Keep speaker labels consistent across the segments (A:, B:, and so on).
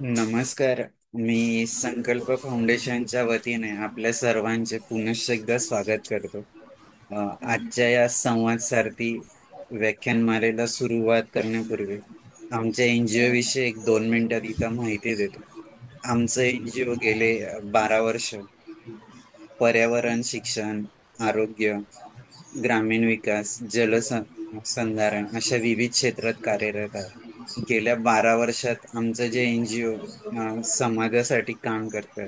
A: नमस्कार. मी संकल्प फाउंडेशनच्या वतीने आपल्या सर्वांचे पुनश्च एकदा स्वागत करतो. आजच्या या संवाद सारथी व्याख्यानमालेला सुरुवात करण्यापूर्वी आमच्या एनजीओ विषयी एक 2 मिनिटात इथं माहिती देतो. आमचं एनजीओ गेले 12 वर्ष पर्यावरण, शिक्षण, आरोग्य, ग्रामीण विकास, संधारण अशा विविध क्षेत्रात कार्यरत आहे. गेल्या 12 वर्षात आमचं जे एनजीओ समाजासाठी काम करतंय,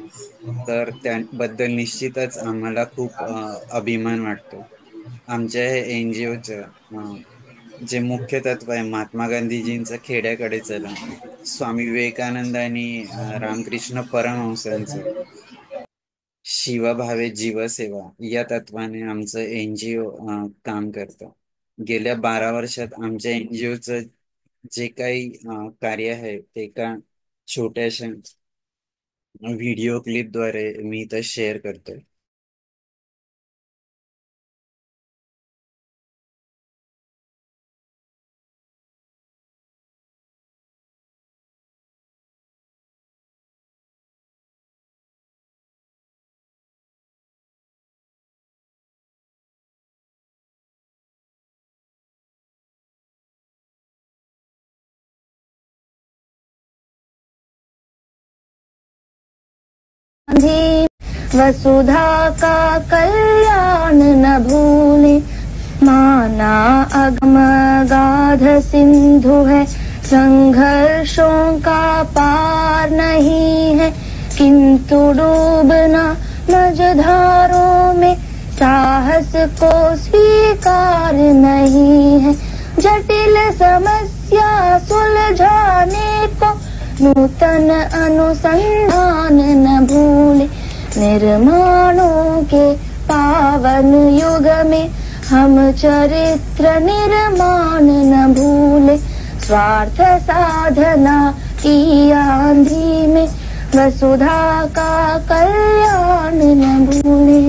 A: तर त्याबद्दल निश्चितच आम्हाला खूप अभिमान वाटतो. आमच्या हे एनजीओचं जे मुख्य तत्व आहे महात्मा गांधीजींचं खेड्याकडे चला, स्वामी विवेकानंद आणि रामकृष्ण परमहंसांचं शिवभावे जीवसेवा या तत्वाने आमचं एनजीओ काम करतं. गेल्या 12 वर्षात आमच्या एनजीओचं जे काही कार्य आहे ते एका छोट्याशा व्हिडिओ क्लिपद्वारे मी इथं शेअर करतोय.
B: गांधी वसुधा का कल्याण न भूले, माना अगम गाध सिंधु है, संघर्षों का पार नहीं है, किंतु डूबना मझधारों में साहस को स्वीकार नहीं है। जटिल समस्या सुलझाने को नूतन अनुसंधान न भूले, निर्माणों के पावन युग में हम चरित्र निर्माण न भूले, स्वार्थ साधना की आंधी में वसुधा का कल्याण न भूले।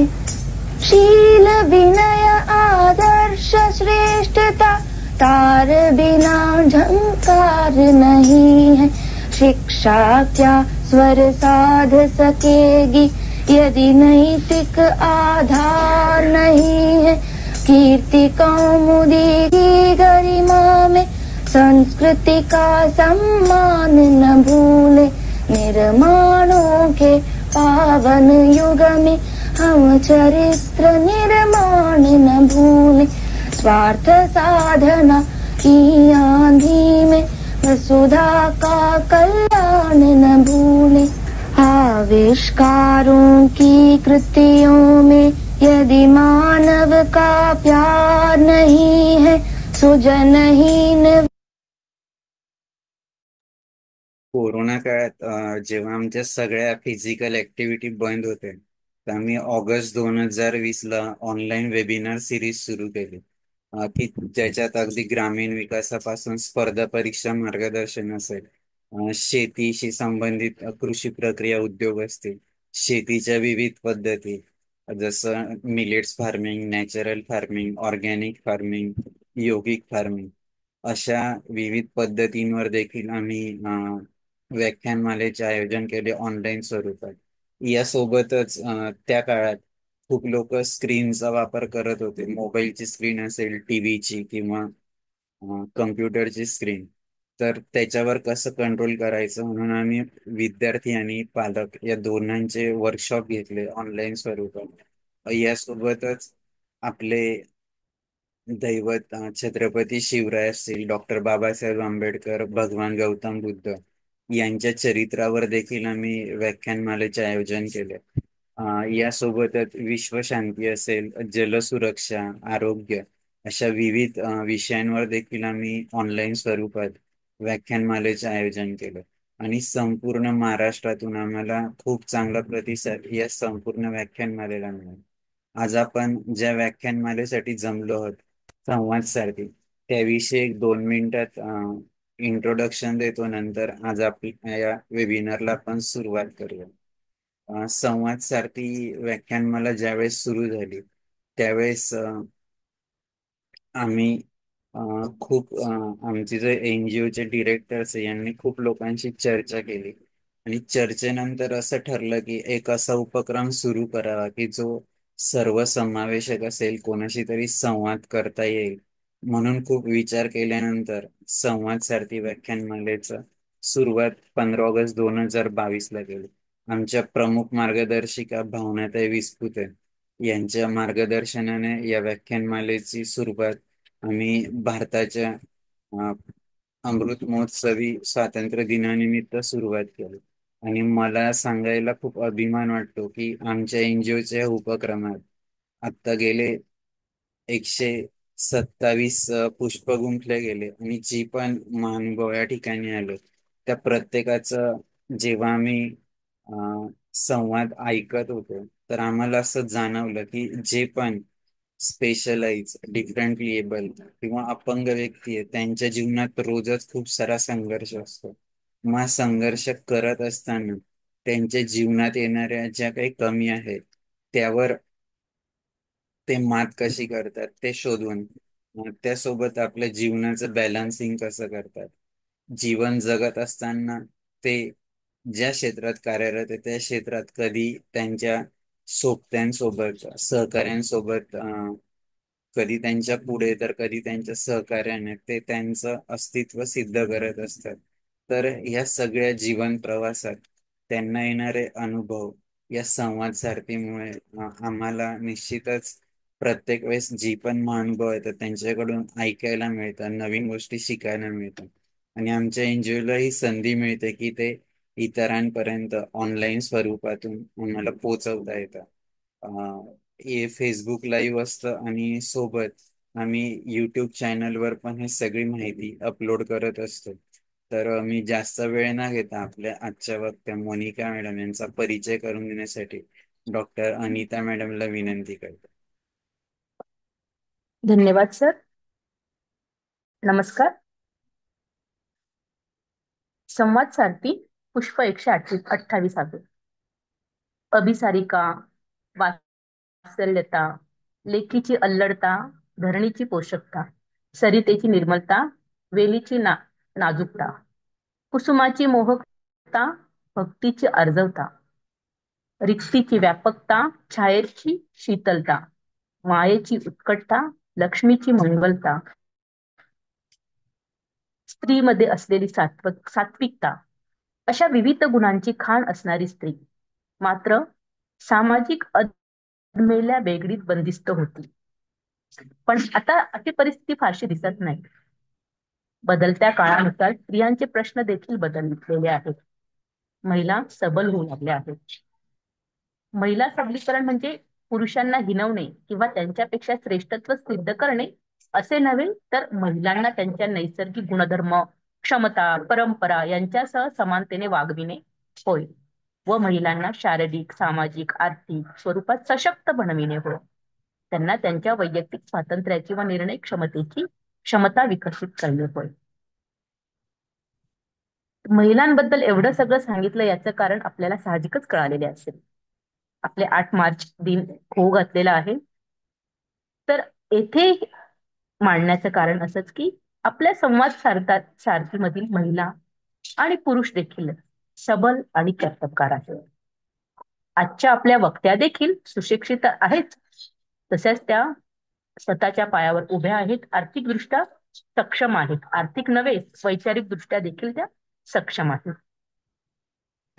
B: शील विनय आदर्श श्रेष्ठता तार बिना झंकार नहीं है, शिक्षा क्या स्वर साध सकेगी यदि नैतिक आधार नहीं है। कीर्ति कौमुदी की गरिमा में संस्कृति का सम्मान न भूले, निर्माणों के पावन युग में हम चरित्र निर्माण न भूले, स्वार्थ साधना की आंधी में वसुधा का कल्याण न भूले। आविष्कारों की कृतियों में यदि मानव का प्यार नहीं है, सुजनहीन
A: कोरोना काळात जेव्हा आमच्या सगळ्या फिजिकल ऍक्टिव्हिटी बंद होते, तर आम्ही ऑगस्ट 2020ला ऑनलाईन वेबिनार सिरीज सुरू केली, की ज्याच्यात अगदी ग्रामीण विकासापासून स्पर्धा परीक्षा मार्गदर्शन असेल, शेतीशी संबंधित कृषी प्रक्रिया उद्योग असतील, शेतीच्या विविध पद्धती जसं millets farming, natural farming, organic farming, योगिक फार्मिंग अशा विविध पद्धतींवर देखील आम्ही व्याख्यानमालेचे आयोजन केले ऑनलाईन स्वरूपात. यासोबतच त्या काळात खूप लोक स्क्रीनचा वापर करत होते. मोबाईलची स्क्रीन असेल, टीव्हीची किंवा कम्प्युटरची स्क्रीन. तर त्याच्यावर कसं कंट्रोल करायचं म्हणून आम्ही विद्यार्थी आणि पालक या दोघांचे वर्कशॉप घेतले ऑनलाईन स्वरूपात. यासोबतच आपले दैवत छत्रपती शिवराय असतील, डॉक्टर बाबासाहेब आंबेडकर, भगवान गौतम बुद्ध यांच्या चरित्रावर देखील आम्ही व्याख्यानमालेचे आयोजन केले. यासोबतच विश्वशांती असेल, जलसुरक्षा, आरोग्य अशा विविध विषयांवर देखील आम्ही ऑनलाईन स्वरूपात व्याख्यानमालेचे आयोजन केलं आणि संपूर्ण महाराष्ट्रातून आम्हाला खूप चांगला प्रतिसाद या संपूर्ण व्याख्यानमालेला मिळाला. आज आपण ज्या व्याख्यानमालेसाठी जमलो आहोत, संवाद सारखी, त्याविषयी एक 2 मिनिटात इंट्रोडक्शन देतो. नंतर आज आपल्या या वेबिनारला आपण सुरुवात करूया. संवाद सारखी व्याख्यान मला ज्यावेळेस सुरू झाली त्यावेळेस आम्ही खूप आमचे जे एनजीओचे डिरेक्टर्स यांनी खूप लोकांशी चर्चा केली आणि चर्चेनंतर असं ठरलं की एक असा उपक्रम सुरू करावा की जो सर्वसमावेशक असेल, कोणाशी तरी संवाद करता येईल. म्हणून खूप विचार केल्यानंतर संवाद सारथी व्याख्यानमालेचा सुरुवात 15 ऑगस्ट 2022 ला केली. आमच्या प्रमुख मार्गदर्शिका भावनाताई विस्पुते यांच्या मार्गदर्शनाने या व्याख्यानमालेची सुरुवात आम्ही भारताच्या अ, अमृत महोत्सवी स्वातंत्र्य दिनानिमित्त सुरुवात केली. आणि मला सांगायला खूप अभिमान वाटतो की आमच्या एनजीओच्या उपक्रमात आता गेले 127 पुष्प गुंफले गेले. आणि जी पण महानुभाव या ठिकाणी आले त्या प्रत्येकाचं जेव्हा आम्ही संवाद ऐकत होतो तर आम्हाला असं जाणवलं की जे पण स्पेशलाइज डिफरंटली एबल किंवा अपंग व्यक्ती आहे त्यांच्या जीवनात रोजच खूप सारा संघर्ष असतो. मग संघर्ष करत असताना त्यांच्या जीवनात येणाऱ्या ज्या काही कमी आहेत त्यावर ते मात कशी करतात ते शोधून त्यासोबत आपल्या जीवनाचं बॅलन्सिंग कसं करतात. जीवन जगत असताना ते ज्या क्षेत्रात कार्यरत आहे त्या क्षेत्रात कधी त्यांच्या सोबत्यांसोबत सहकाऱ्यांसोबत कधी त्यांच्या पुढे तर कधी त्यांच्या सहकार्याने ते त्यांचं अस्तित्व सिद्ध करत असतात. तर या सगळ्या जीवन प्रवासात त्यांना येणारे अनुभव या संवाद सारथीमुळे आम्हाला निश्चितच प्रत्येक वेळेस जी पण महानुभव येतात त्यांच्याकडून ऐकायला मिळतं, नवीन गोष्टी शिकायला मिळतात. आणि आमच्या एनजीओला ही संधी मिळते की ते इतरांपर्यंत ऑनलाईन स्वरूपातून आम्हाला पोहोचवता येतं. हे फेसबुक लाईव्ह असतं आणि सोबत आम्ही युट्यूब चॅनलवर पण हे सगळी माहिती अपलोड करत असतो. तर मी जास्त वेळ न घेता आपल्या आजच्या वक्त्या मोनिका मॅडम यांचा परिचय करून देण्यासाठी डॉक्टर अनिता मॅडमला विनंती करतो.
C: धन्यवाद सर. नमस्कार. संवाद सारथी पुष्प 128. अभिसारिका, वात्सल्यता, लेखीची अल्लडता, धरणीची पोषकता, सरितेची निर्मलता, वेलीची नाजूकता, कुसुमाची मोहकता, भक्तीची आर्जवता, रिक्तीची व्यापकता, छायेची शीतलता, मायेची उत्कटता, लक्ष्मीची मंगलता, स्त्रीमध्ये असलेली सात्विकता, अशा विविध गुणांची खाण असणारी स्त्री मात्र सामाजिक अदमेल्या बेगडीत बंदिस्त होती. पण आता अशी परिस्थिती फारशी दिसत नाही. बदलत्या काळानुसार स्त्रियांचे प्रश्न देखील बदललेले आहेत. महिला सबल होऊ लागल्या आहेत. महिला सबलीकरण म्हणजे पुरुषांना हिणवणे किंवा त्यांच्यापेक्षा श्रेष्ठत्व सिद्ध करणे असे नव्हे, तर महिलांना त्यांच्या नैसर्गिक गुणधर्म, क्षमता, परंपरा यांच्यासह समानतेने वागविणे होय. व महिलांना शारीरिक, सामाजिक, आर्थिक स्वरूपात सशक्त बनविणे होय. त्यांना त्यांच्या वैयक्तिक स्वातंत्र्याची व निर्णय क्षमतेची क्षमता विकसित करणे होय. महिलांबद्दल एवढं सगळं सांगितलं याचं कारण आपल्याला साहजिकच कळालेले असेल. आपले 8 मार्च दिन होऊ घातलेला आहे. तर येथे मांडण्याचं कारण असंच की आपल्या संवाद सारथीमधील महिला आणि पुरुष देखील सबल आणि कर्तबगार आहेत. आजच्या आपल्या वक्त्या देखील सुशिक्षित आहेत, तसेच त्या स्वतःच्या पायावर उभ्या आहेत, आर्थिकदृष्ट्या सक्षम आहेत. आर्थिक नव्हे, वैचारिक दृष्ट्या देखील त्या सक्षम आहेत.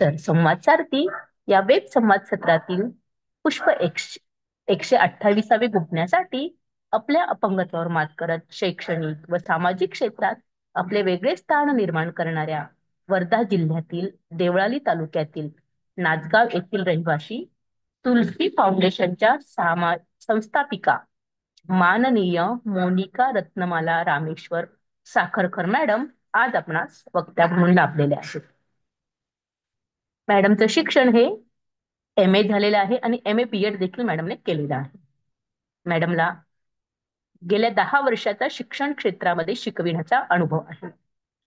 C: तर संवाद सारथी या वेब संवाद सत्रातील पुष्प 128 गुंफण्यासाठी आपल्या अपंगत्वावर मात करत शैक्षणिक व सामाजिक क्षेत्रात आपले वेगळे स्थान निर्माण करणाऱ्या वर्धा जिल्ह्यातील देवळाली तालुक्यातील नाचगाव येथील रहिवासी तुलसी फाउंडेशनच्या संस्थापिका माननीय मोनिका रत्नमाला रामेश्वर साखरकर मॅडम आज आपणास वक्त्या म्हणून लाभलेले आहेत. मॅडमचं शिक्षण हे MA झालेलं आहे आणि MA BEd देखील मॅडमने केलेलं आहे. मॅडमला गेल्या 10 वर्षाचा शिक्षण क्षेत्रामध्ये शिकविण्याचा अनुभव आहे.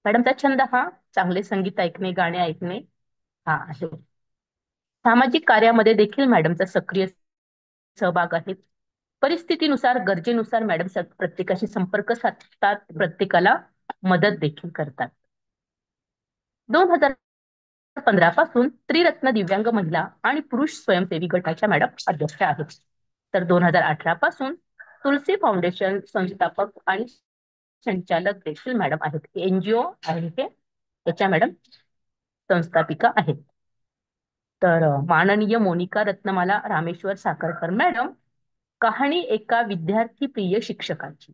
C: मॅडमचा छंद हा चांगले संगीत ऐकणे, गाणे ऐकणे हा आहे. सामाजिक कार्यामध्ये देखील मॅडमचा सक्रिय सहभाग आहे. परिस्थितीनुसार, गरजेनुसार मॅडम प्रत्येकाशी संपर्क साधतात, प्रत्येकाला मदत देखील करतात. 2015 पासून त्रिरत्न दिव्यांग महिला आणि पुरुष स्वयंसेवी गटाच्या मॅडम अध्यक्ष आहेत. तर 2018 पासून तुलसी फाउंडेशन संस्थापक आणि संचालक देखील मॅडम आहेत. NGO आहे हे, त्याच्या मॅडम संस्थापिका आहेत. तर माननीय मोनिका रत्नमाला रामेश्वर साखरकर मॅडम, कहाणी एका विद्यार्थी प्रिय शिक्षकाची,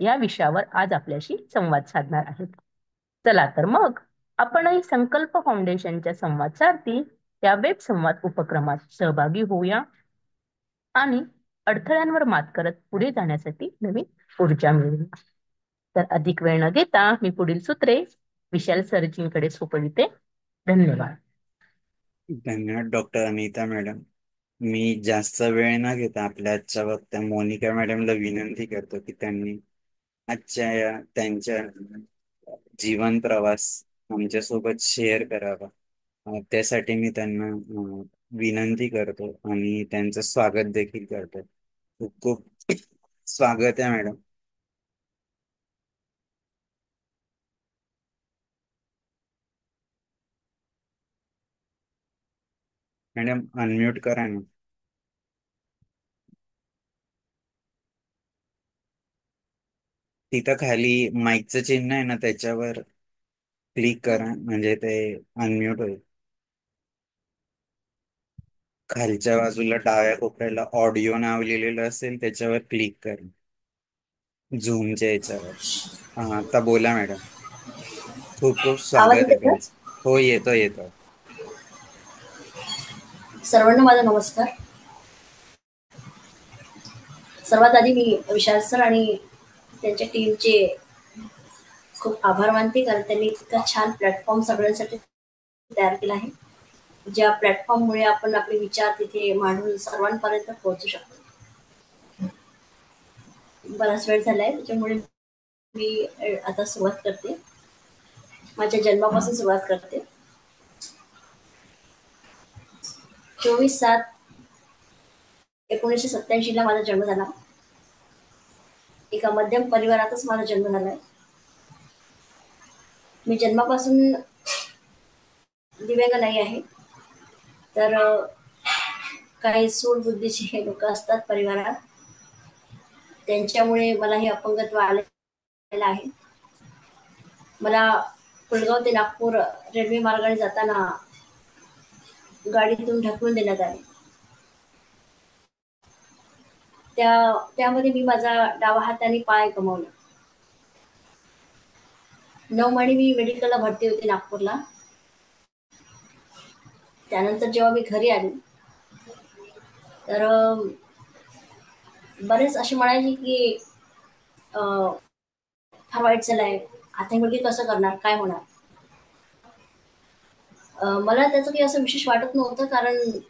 C: या विषयावर आज आपल्याशी संवाद साधणार आहेत. चला तर मग आपणही संकल्प फाउंडेशनच्या संवाद सारथी या वेब संवाद उपक्रमात सहभागी होऊया आणि अडथळ्यांवर मात करत पुढे जाण्यासाठी नवीन ऊर्जा मिळवूया. तर अधिक वेळ न घेता मी पुढील सूत्रे विशाल सरजींकडे सोपविते. धन्यवाद.
A: धन्यवाद डॉक्टर अनिता मॅडम. मी जास्त वेळ न घेता आपल्या आजच्या वक्त्या मोनिका मॅडमला विनंती करतो की त्यांनी त्यांच्या जीवन प्रवास आमच्यासोबत शेअर करावा. त्यासाठी मी त्यांना विनंती करतो आणि त्यांचं स्वागत देखील करतो. खूप खूप स्वागत आहे मॅडम. मॅडम अनम्यूट करा ना. तिथं खाली माईकचं चिन्ह आहे ना, त्याच्यावर क्लिक करा म्हणजे ते अनम्यूट होईल. खालच्या बाजूला डाव्या कोपऱ्याला ऑडिओ नाव लिहिलेलं असेल, त्याच्यावर क्लिक करा झूमच्या याच्यावर. हा, आता बोला मॅडम. खूप खूप
D: आवाज
A: स्वागत
D: येते
A: आहे
D: का?
A: तुमचं. हो, येतो येतो.
D: सर्वांना माझा नमस्कार. सर्वात आधी मी विशाल सर आणि त्यांच्या टीमचे खूप आभार मानते, कारण त्यांनी इतका छान प्लॅटफॉर्म सगळ्यांसाठी तयार केला आहे. ज्या प्लॅटफॉर्ममुळे आपण आपले विचार तिथे मांडून सर्वांपर्यंत पोहोचू शकतो. बराच वेळ झालाय, त्याच्यामुळे मी आता सुरुवात करते. माझ्या जन्मापासून सुरुवात करते. 24/7/1987 ला माझा जन्म झाला. एका मध्यम परिवारातच माझा जन्म झालाय. मी जन्मापासून दिव्यांग नाही आहे. तर काही सूड बुद्धीचे लोक असतात परिवारात, त्यांच्यामुळे मला हे अपंगत्व आलेलं आहे. मला पुलगाव ते नागपूर रेल्वे मार्गाने जाताना गाडीतून ढकलून देण्यात आले. त्यामध्ये मी माझा डावा हात आणि पाय गमावला. 9 महिने मी मेडिकलला भरती होते नागपूरला. त्यानंतर जेव्हा मी घरी आली, तर बरेच असे म्हणायचे की फार वाईट झालंय, आता ही मुलगी कसं करणार, काय होणार. मला त्याचं काही असं विशेष वाटत नव्हतं, कारण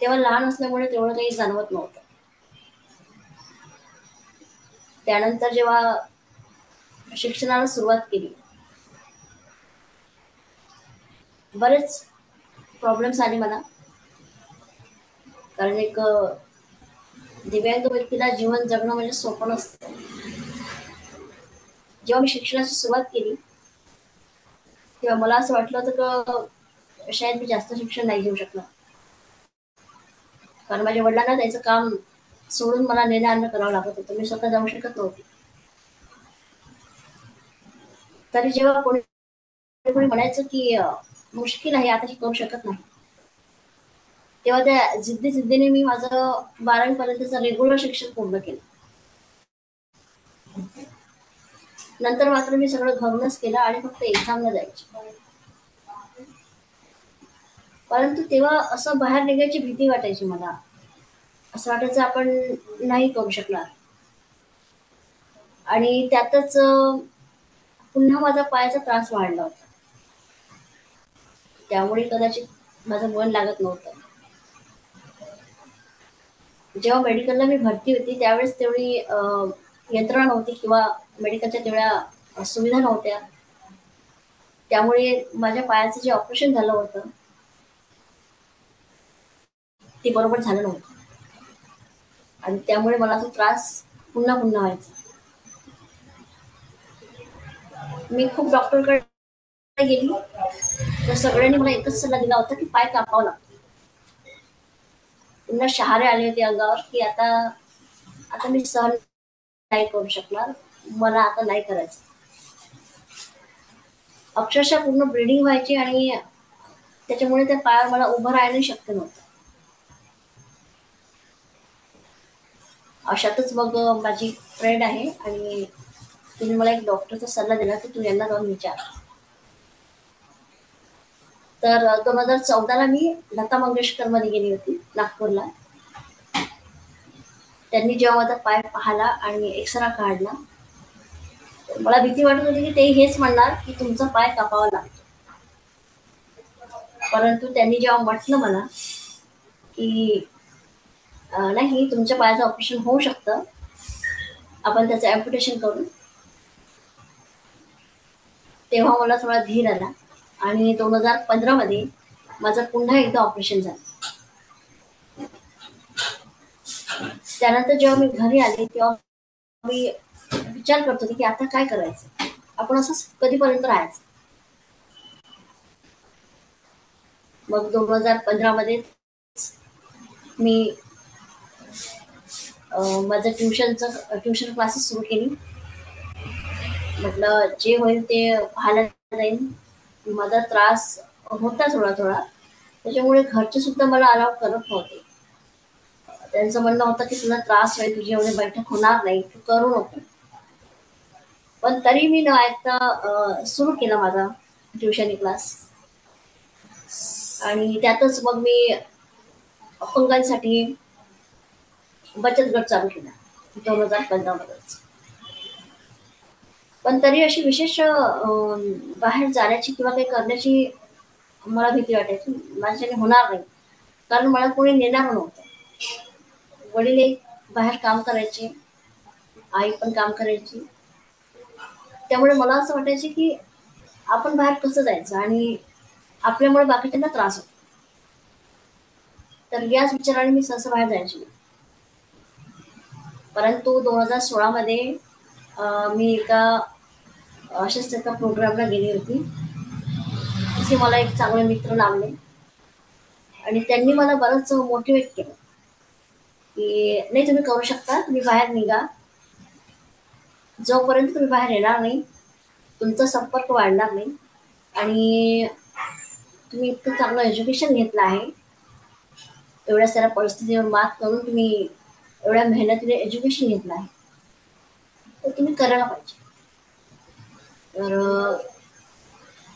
D: तेव्हा लहान असल्यामुळे तेवढं काही जाणवत नव्हतं. त्यानंतर जेव्हा शिक्षणाला सुरुवात केली, बरेच प्रॉब्लेम्स आले मला, कारण एक दिव्यांग व्यक्तीला जीवन जगणं म्हणजे सोपं नसतं. जेव्हा मी शिक्षणाची सुरुवात केली, तेव्हा मला असं वाटलं होतं की शायद मी जास्त शिक्षण नाही घेऊ शकणार, कारण माझ्या वडिलांना त्याचं काम सोडून मला नेणं आणणं करावं लागत होतं. मी स्वतः जाऊ शकत नव्हती. तरी जेव्हा कोणी कोणी म्हणायचं की मुश्किल आहे, आता करू शकत नाही, तेव्हा त्या जिद्दीने मी माझं 12वी पर्यंतचं रेग्युलर शिक्षण पूर्ण केलं. नंतर मात्र मी सगळं घरूनच केलं आणि फक्त एक्झामला जायची. परंतु तेव्हा असं बाहेर निघायची भीती वाटायची मला. असं वाटायचं आपण नाही करू शकणार. आणि त्यातच पुन्हा माझा पायाचा त्रास वाढला होता, त्यामुळे कदाचित माझं मन लागत नव्हतं. जेव्हा मेडिकलला मी भरती होती, त्यावेळेस तेवढी यंत्रणा नव्हती किंवा मेडिकलच्या तेवढ्या सुविधा नव्हत्या. त्यामुळे माझ्या पायाचं जे ऑपरेशन झालं होतं, ते बरोबर झालं नव्हतं आणि त्यामुळे मला तो त्रास पुन्हा व्हायचा. मी खूप डॉक्टरकडे गेली तर सगळ्यांनी मला एकच सल्ला दिला होता की पाय कापावा लागतो. पुन्हा शहारे आले होते अंगावर की आता आता मी सहन नाही करू शकणार, मला आता नाही करायचं. अक्षरशः पूर्ण ब्लिडिंग व्हायची आणि त्याच्यामुळे त्या पायावर मला उभं राहायला शक्य नव्हतं. अशातच मग माझी फ्रेंड आहे आणि तिने मला एक डॉक्टरचा सल्ला दिला की तू यांना जाऊन विचार. तर 2014ला मी लता मंगेशकर मध्ये गेली होती नागपूरला. त्यांनी जेव्हा माझा पाय पाहिला आणि एक्सरा काढला, मला भीती वाटत होती की ते हेच म्हणणार की तुमचा पाय कापावा लागतो. परंतु त्यांनी जेव्हा म्हटलं मला की नाही, तुमच्या पायाचं ऑपरेशन होऊ शकतं, आपण त्याचं ॲम्प्युटेशन करू, तेव्हा मला थोडा धीर आला आणि 2015 मध्ये माझं पुन्हा एकदा ऑपरेशन झालं. त्यानंतर जेव्हा मी घरी आले तेव्हा मी विचार करत होते की आता काय करायचं, आपण असं कधीपर्यंत राहायचं. मग 2015 मध्ये मी माझं ट्युशन क्लासेस सुरू केली. म्हटलं जे होईल ते पाहायला जाईल. माझा त्रास होता थोडा थोडा, त्याच्यामुळे घरचे सुद्धा मला अलाव करत नव्हते. त्यांचं म्हणणं होतं की तुला त्रास होईल, तुझी एवढी बैठक होणार नाही, तू करू नको. पण तरी मी न ऐकता सुरू केला माझा ट्युशन क्लास. आणि त्यातच मग मी अपंगांसाठी बचत गट चालू केला 2015 मध्येच. पण तरी अशी विशेष बाहेर जाण्याची किंवा काही करण्याची मला भीती वाटायची, माझ्याने होणार नाही, कारण मला कोणी नेणार नव्हतं. वडील बाहेर काम करायचे, आई पण काम करायची, त्यामुळे मला असं वाटायचे की आपण बाहेर कसं जायचं आणि आपल्यामुळे बाकीच्यांना त्रास होतो. तर याच विचाराने मी सहसा बाहेर जायची. परंतु 2016 मध्ये मी एका अशाच एका प्रोग्रामला गेली होती. तिथे मला एक चांगले मित्र लाभले आणि त्यांनी मला बरंच मोटिवेट केलं की नाही, तुम्ही करू शकता, तुम्ही बाहेर निघा. जोपर्यंत तुम्ही बाहेर येणार नाही, तुमचा संपर्क वाढणार नाही आणि तुम्ही इतकं चांगलं एज्युकेशन घेतलं आहे, एवढ्या साऱ्या परिस्थितीवर मात करून तुम्ही एवढ्या मेहनतीने एज्युकेशन घेतलं आहे, तर तुम्ही करायला पाहिजे. तर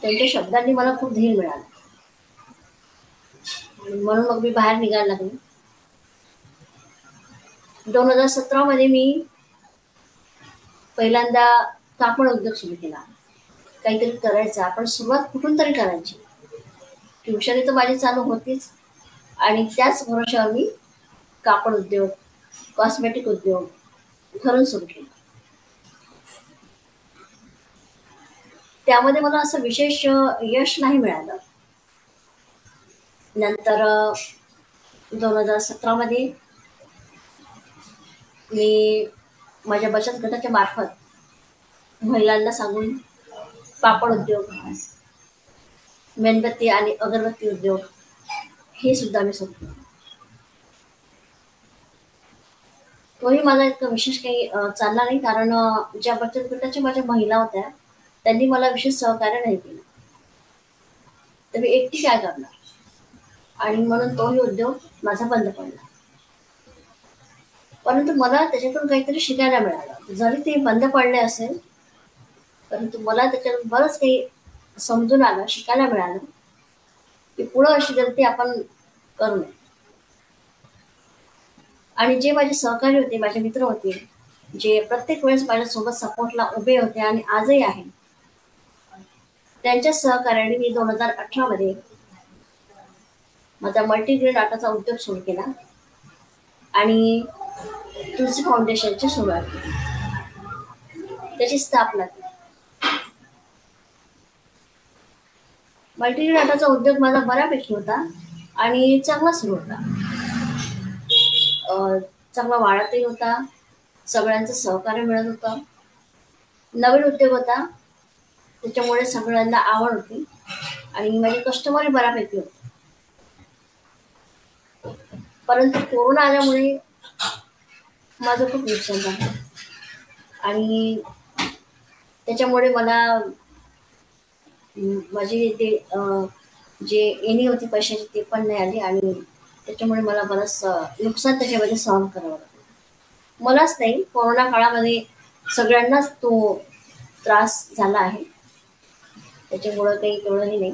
D: त्यांच्या शब्दांनी मला खूप धीर मिळाला आणि म्हणून मग मी बाहेर निघायला लागले. 2017 मध्ये मी पहिल्यांदा कापड उद्योग सुरू केला. काहीतरी करायचं, आपण सुरुवात कुठून तरी करायची. ट्युशन तर माझी चालू होतीच आणि त्याच भरोशावर मी कापड उद्योग, कॉस्मेटिक उद्योग घरून सुरू केला. त्यामध्ये मला असं विशेष यश नाही मिळालं. नंतर 2017 मध्ये मी माझ्या बचत गटाच्या मार्फत महिलांना सांगून पापड उद्योग, मेणबत्ती आणि अगरबत्ती उद्योग हे सुद्धा मी सुरू केलं. तोही माझा इतका विशेष काही चालला नाही, कारण ज्या बचत गटाच्या माझ्या महिला होत्या त्यांनी मला विशेष सहकार्य नाही केलं. तर मी एकटी काय करणार, आणि म्हणून तोही उद्योग माझा बंद पडला. परंतु मला त्याच्यातून काहीतरी शिकायला मिळालं. जरी ते बंद पडले असेल, परंतु मला त्याच्यातून बरंच काही समजून आलं, शिकायला मिळालं की पुढं अशी गलती आपण करू नये. आणि जे माझे सहकारी होते, माझे मित्र होते, जे प्रत्येक वेळेस माझ्यासोबत सपोर्टला उभे होते आणि आजही आहे, त्यांच्या सहकार्याने मी 2018 मध्ये माझा मल्टीग्रेन आटाचा उद्योग सुरू केला आणि तुलसी फाउंडेशनची सुरुवात केली, त्याची स्थापना केली. मल्टीग्रेन आटाचा उद्योग माझा बऱ्यापैकी होता आणि चांगला सुरू होता. चांगला वाढतही होता, सगळ्यांचं सहकार्य मिळत होतं. नवीन उद्योग होता, त्याच्यामुळे सगळ्यांना आवड होती आणि माझे कस्टमर बऱ्यापैकी होते. परंतु कोरोना आल्यामुळे माझं खूप नुकसान झालं आणि त्याच्यामुळे मला माझी ते जे येणी होती पैशाची ते पण नाही आली आणि त्याच्यामुळे मला बरंच नुकसान त्याच्यामध्ये सहन करावं लागलं. मलाच नाही, कोरोना काळामध्ये सगळ्यांनाच तो त्रास झाला आहे. त्याच्यामुळं काही तेवढंही नाही.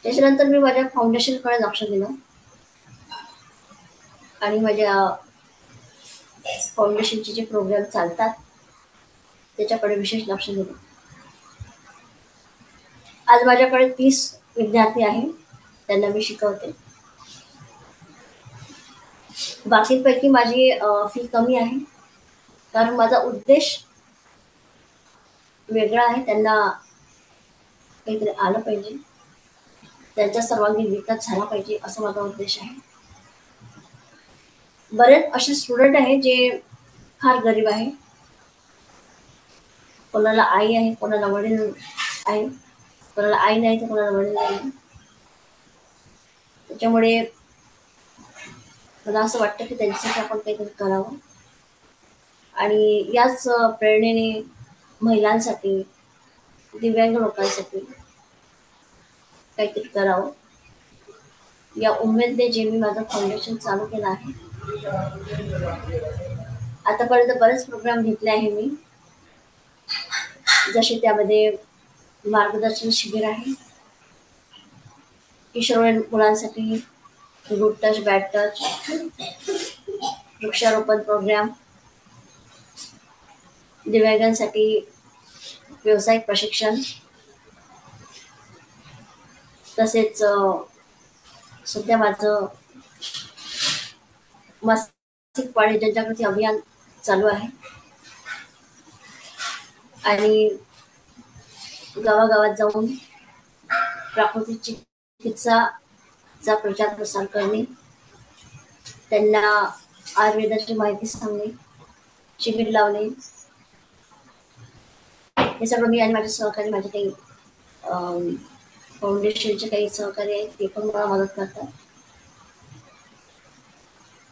D: त्याच्यानंतर मी माझ्या फाउंडेशनकडे लक्ष दिलं आणि माझ्या फाउंडेशनचे जे प्रोग्राम चालतात त्याच्याकडे विशेष लक्ष दिलं. आज माझ्याकडे 30 विद्यार्थी आहेत, त्यांना मी शिकवते. बाकीपैकी माझी फी कमी आहे कारण माझा उद्देश वेगळा आहे. त्यांना काहीतरी आलं पाहिजे, त्यांचा सर्वांगीण विकास झाला पाहिजे असा माझा उद्देश आहे. बरेच असे स्टुडंट आहेत जे फार गरीब आहे. कोणाला आई आहे, कोणाला वडील आहे, कोणाला आई नाही तर कोणाला वडील नाही. त्याच्यामुळे मला असं वाटतं की त्यांच्यासाठी आपण काहीतरी करावं आणि याच प्रेरणेने महिलांसाठी, दिव्यांग लोकांसाठी काहीतरी करावं या उमेदने जे मी माझं फाउंडेशन चालू केलं आहे. आतापर्यंत बरेच प्रोग्राम घेतले आहे मी, जसे त्यामध्ये मार्गदर्शन शिबिर आहे, किशोरवयीन मुलांसाठी गुड टच बॅड टच, वृक्षारोपण प्रोग्राम, दिव्यांगांसाठी व्यावसायिक प्रशिक्षण, तसेच सध्या माझं मासिक पाळी जनजागृती अभियान चालू आहे आणि गावागावात जाऊन प्राकृतिक चिकित्साचा प्रचार प्रसार करणे, त्यांना आयुर्वेदाची माहिती सांगणे, शिबिर लावणे, हे सगळं मी आणि माझे सहकारी, माझे काही फाउंडेशनचे काही सहकारी आहेत ते पण मला मदत करतात.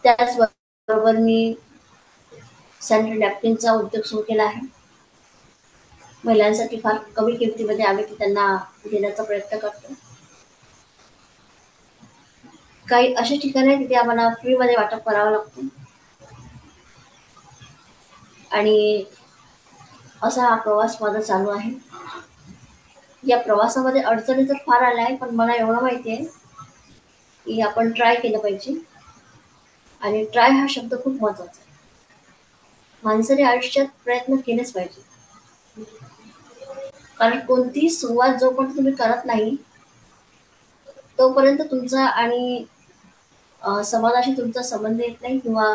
D: त्याचबरोबर मी सॅनिटरी नॅपकिनचा उद्योग सुरू केला आहे. महिलांसाठी फार कमी किमतीमध्ये आम्ही त्यांना देण्याचा प्रयत्न करतो. काही अशा ठिकाणी तिथे आम्हाला फ्रीमध्ये वाटप करावं लागतं आणि असा हा प्रवास माझा चालू आहे. या प्रवासामध्ये अडचणी तर फार आल्या आहे, पण मला एवढं माहिती आहे की आपण ट्राय केलं पाहिजे आणि ट्राय हा शब्द खूप महत्वाचा आहे. माणसाने आयुष्यात प्रयत्न केलेच पाहिजे, कारण कोणतीही सुरुवात जोपर्यंत तुम्ही करत नाही तोपर्यंत तुमचा आणि समाजाशी तुमचा संबंध येत नाही किंवा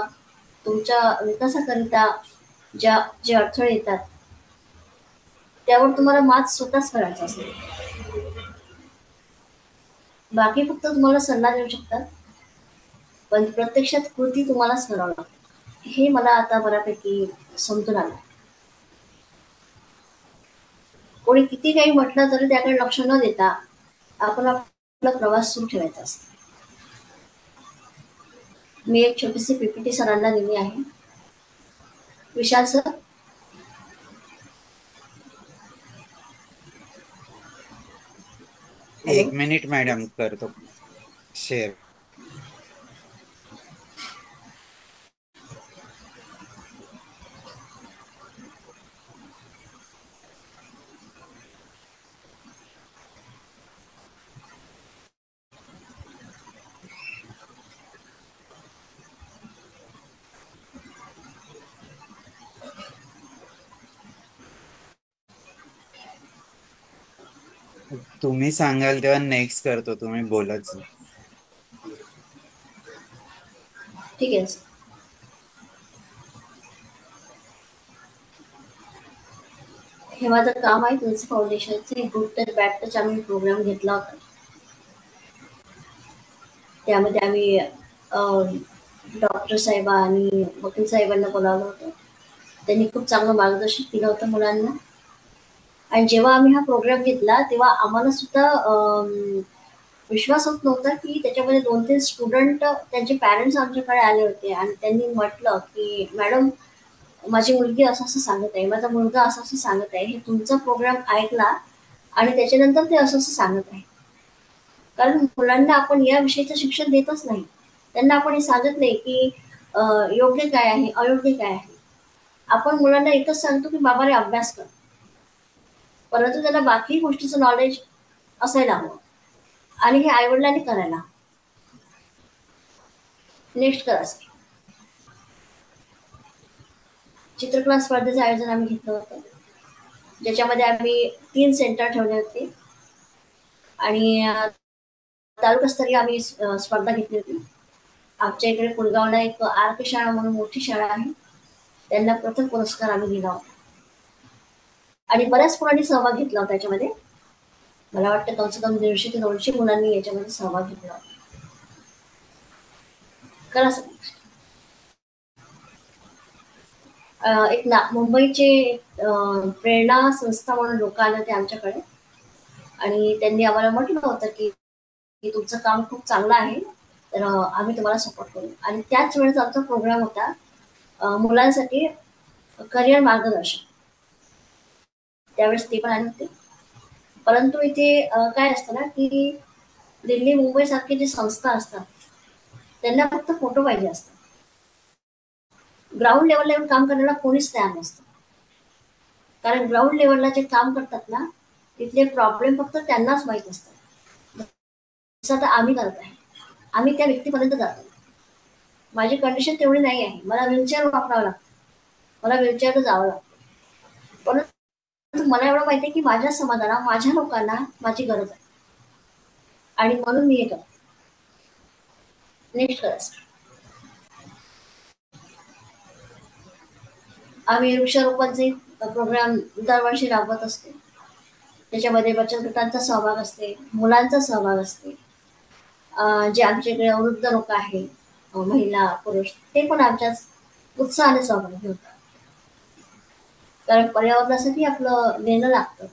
D: तुमच्या विकासाकरिता जे अडथळे येतात त्यावर तुम्हाला मात स्वतःच करायचा असतो. बाकी फक्त तुम्हाला सल्ला देऊ शकतात, पण प्रत्यक्षात कृती तुम्हालाच करावं लागतं. हे मला आता बऱ्यापैकी समजून आलं. कोणी किती काही म्हटलं तरी त्याकडे लक्ष न देता आपण आपला प्रवास सुरू ठेवायचा असतो. मी एक छोटीशी पीपीटी सरांना दिली आहे. विशाल सर, हॅलो.
A: 1 मिनिट मॅडम, करतो शेअर. तुम्ही सांगाल तेव्हा नेक्स्ट करतो, तुम्ही बोलत जा.
D: ठीक आहे. हे माझं काम आहे तुलसी फाउंडेशनचे गुड टच बॅड टच आम्ही प्रोग्राम घेतला होता. त्यामध्ये आम्ही डॉक्टर साहेबा आणि वकील साहेबांना बोलावलं होतं. त्यांनी खूप चांगलं मार्गदर्शन केलं होतं मुलांना आणि जेव्हा आम्ही हा प्रोग्राम घेतला तेव्हा आम्हाला सुद्धा विश्वास होत नव्हता की त्याच्यामध्ये 2-3 स्टुडंट त्यांचे पॅरेंट्स आमच्याकडे आले होते आणि त्यांनी म्हटलं की मॅडम, माझी मुलगी असं असं सांगत आहे, माझा मुलगा असं असं सांगत आहे, हे तुमचा प्रोग्राम ऐकला आणि त्याच्यानंतर ते असं असं सांगत आहे. कारण मुलांना आपण या विषयीचं शिक्षण देतच नाही. त्यांना आपण हे सांगत नाही की योग्य काय आहे, अयोग्य काय आहे. आपण मुलांना एकच सांगतो की बाबा रे अभ्यास कर, परंतु त्याला बाकी गोष्टीचं नॉलेज असायला हवं आणि हे आईवडिलांनी करायला. नेक्स्ट करा सर. चित्रकला स्पर्धेचं आयोजन आम्ही घेतलं होतं, ज्याच्यामध्ये आम्ही 3 सेंटर ठेवले होते आणि तालुकास्तरीय आम्ही स्पर्धा घेतली होती. आमच्या इकडे कुलगावला एक आर के शाळा म्हणून मोठी शाळा आहे, त्यांना प्रथम पुरस्कार आम्ही दिला होता आणि बऱ्याच मुलांनी सहभाग घेतला होता याच्यामध्ये. मला वाटतं कमसे कम 150 ते 200 मुलांनी याच्यामध्ये सहभाग घेतला होता. करा सर. एक मुंबईचे प्रेरणा संस्था म्हणून लोक आले होते आमच्याकडे आणि त्यांनी आम्हाला म्हटलं होतं की तुमचं काम खूप चांगलं आहे, तर आम्ही तुम्हाला सपोर्ट करू. आणि त्याच वेळेस आमचा प्रोग्राम होता मुलांसाठी करिअर मार्गदर्शन. त्यावेळेस ते पण आले होते. परंतु इथे काय असतं ना की दिल्ली मुंबई सारखे जे संस्था असतात त्यांना फक्त फोटो पाहिजे असतात. ग्राउंड लेवलला येऊन काम करायला कोणीच तयार नसतं. कारण ग्राउंड लेवलला जे काम करतात ना तिथले प्रॉब्लेम फक्त त्यांनाच माहीत असतात. जसं आता आम्ही करत आहे, आम्ही त्या व्यक्तीपर्यंत जातो. माझी कंडिशन तेवढी नाही आहे, मला व्हीलचेअर वापरावं लागतं, मला व्हीलचेअर जावं लागतं. परंतु मला एवढं माहिती आहे की माझ्या समाजाला, माझ्या लोकांना माझी गरज आहे आणि म्हणून मी हे करते. नेक्स्ट करा सर. आम्ही वृक्षारोपणचे प्रोग्राम दरवर्षी राबवत असतो. त्याच्यामध्ये बचत गटांचा सहभाग असते, मुलांचा सहभाग असते. जे आमच्याकडे वृद्ध लोक आहेत, महिला पुरुष, ते पण आमच्याच उत्साहाने सहभागी होतात. कारण पर्यावरणासाठी आपलं देणं लागतं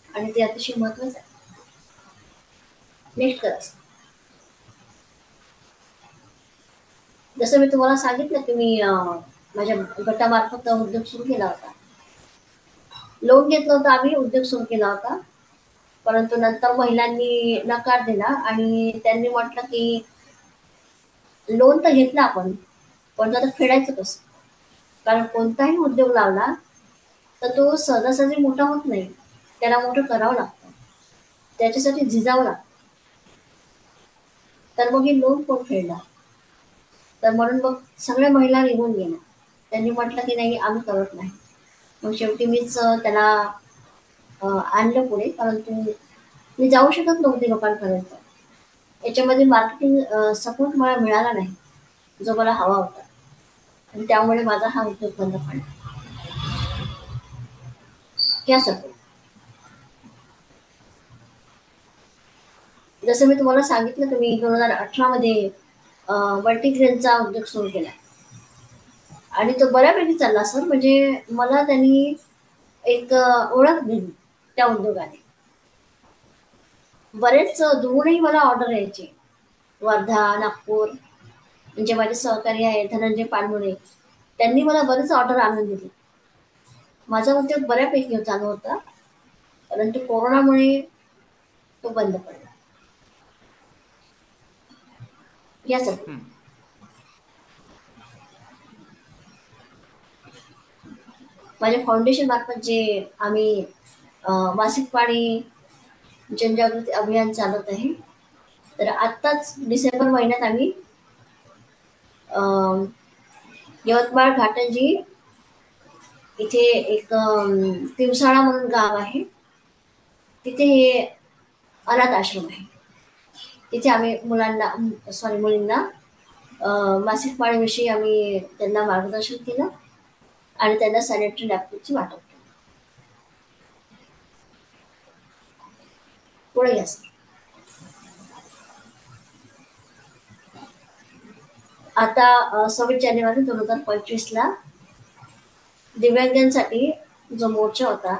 D: आणि ते अतिशय महत्वाचं आहे. नेक्स्ट करा. जसं मी तुम्हाला सांगितलं की मी माझ्या गटामार्फत उद्योग सुरू केला होता. लोन घेतलं होतं आम्ही, उद्योग सुरू केला होता. परंतु नंतर महिलांनी नकार दिला आणि त्यांनी म्हटलं की लोन तर घेतलं आपण, पण आता फेडायचं कसं. कारण कोणताही उद्योग लावला तर तो सहजासहजी मोठा होत नाही, त्याला मोठं करावं लागतं, त्याच्यासाठी झिजावं लागतं. तर मग हे लोन कोण फेडणार. तर म्हणून मग सगळ्या महिला निघून गेल्या. त्यांनी म्हटलं की नाही आम्ही करत नाही. मग शेवटी मीच त्याला आणलं पुढे, परंतु मी जाऊ शकत नव्हते लोकांपर्यंत. याच्यामध्ये मार्केटिंग सपोर्ट मला मिळाला नाही, जो मला हवा होता, आणि त्यामुळे माझा हा उद्योग बंद पडला. क्या सपोर्ट. जसं मी तुम्हाला सांगितलं की मी 2018 मध्ये मल्टीग्रेनचा उद्योग सुरू केला आणि तो बऱ्यापैकी चालला सर. म्हणजे मला त्यांनी एक ओळख दिली त्या उद्योगाने. बरेच दुरूनही मला ऑर्डर यायचे, वर्धा, नागपूर. म्हणजे माझे सहकारी आहे धनंजय पानमुळे, त्यांनी मला बरेच ऑर्डर आणून दिली. माझा उद्योग बऱ्यापैकी चालू होता, परंतु कोरोनामुळे तो बंद पडला. यासाठी माझ्या फाउंडेशन मार्फत जे आम्ही मासिक पाळी जनजागृती अभियान चालवत आहे, तर आत्ताच डिसेंबर महिन्यात आम्ही यवतमाळ घाटंजी इथे एक तिवसाळा म्हणून गाव आहे, तिथे हे अनाथ आश्रम आहे. तिथे आम्ही मुलींना मासिक पाळीविषयी आम्ही त्यांना मार्गदर्शन केलं आणि त्यांना सॅनिटरी नॅपकिनची वाटप केली. पुढे या सर. आता 26 जानेवारी 2025 ला दिव्यांगांसाठी जो मोर्चा होता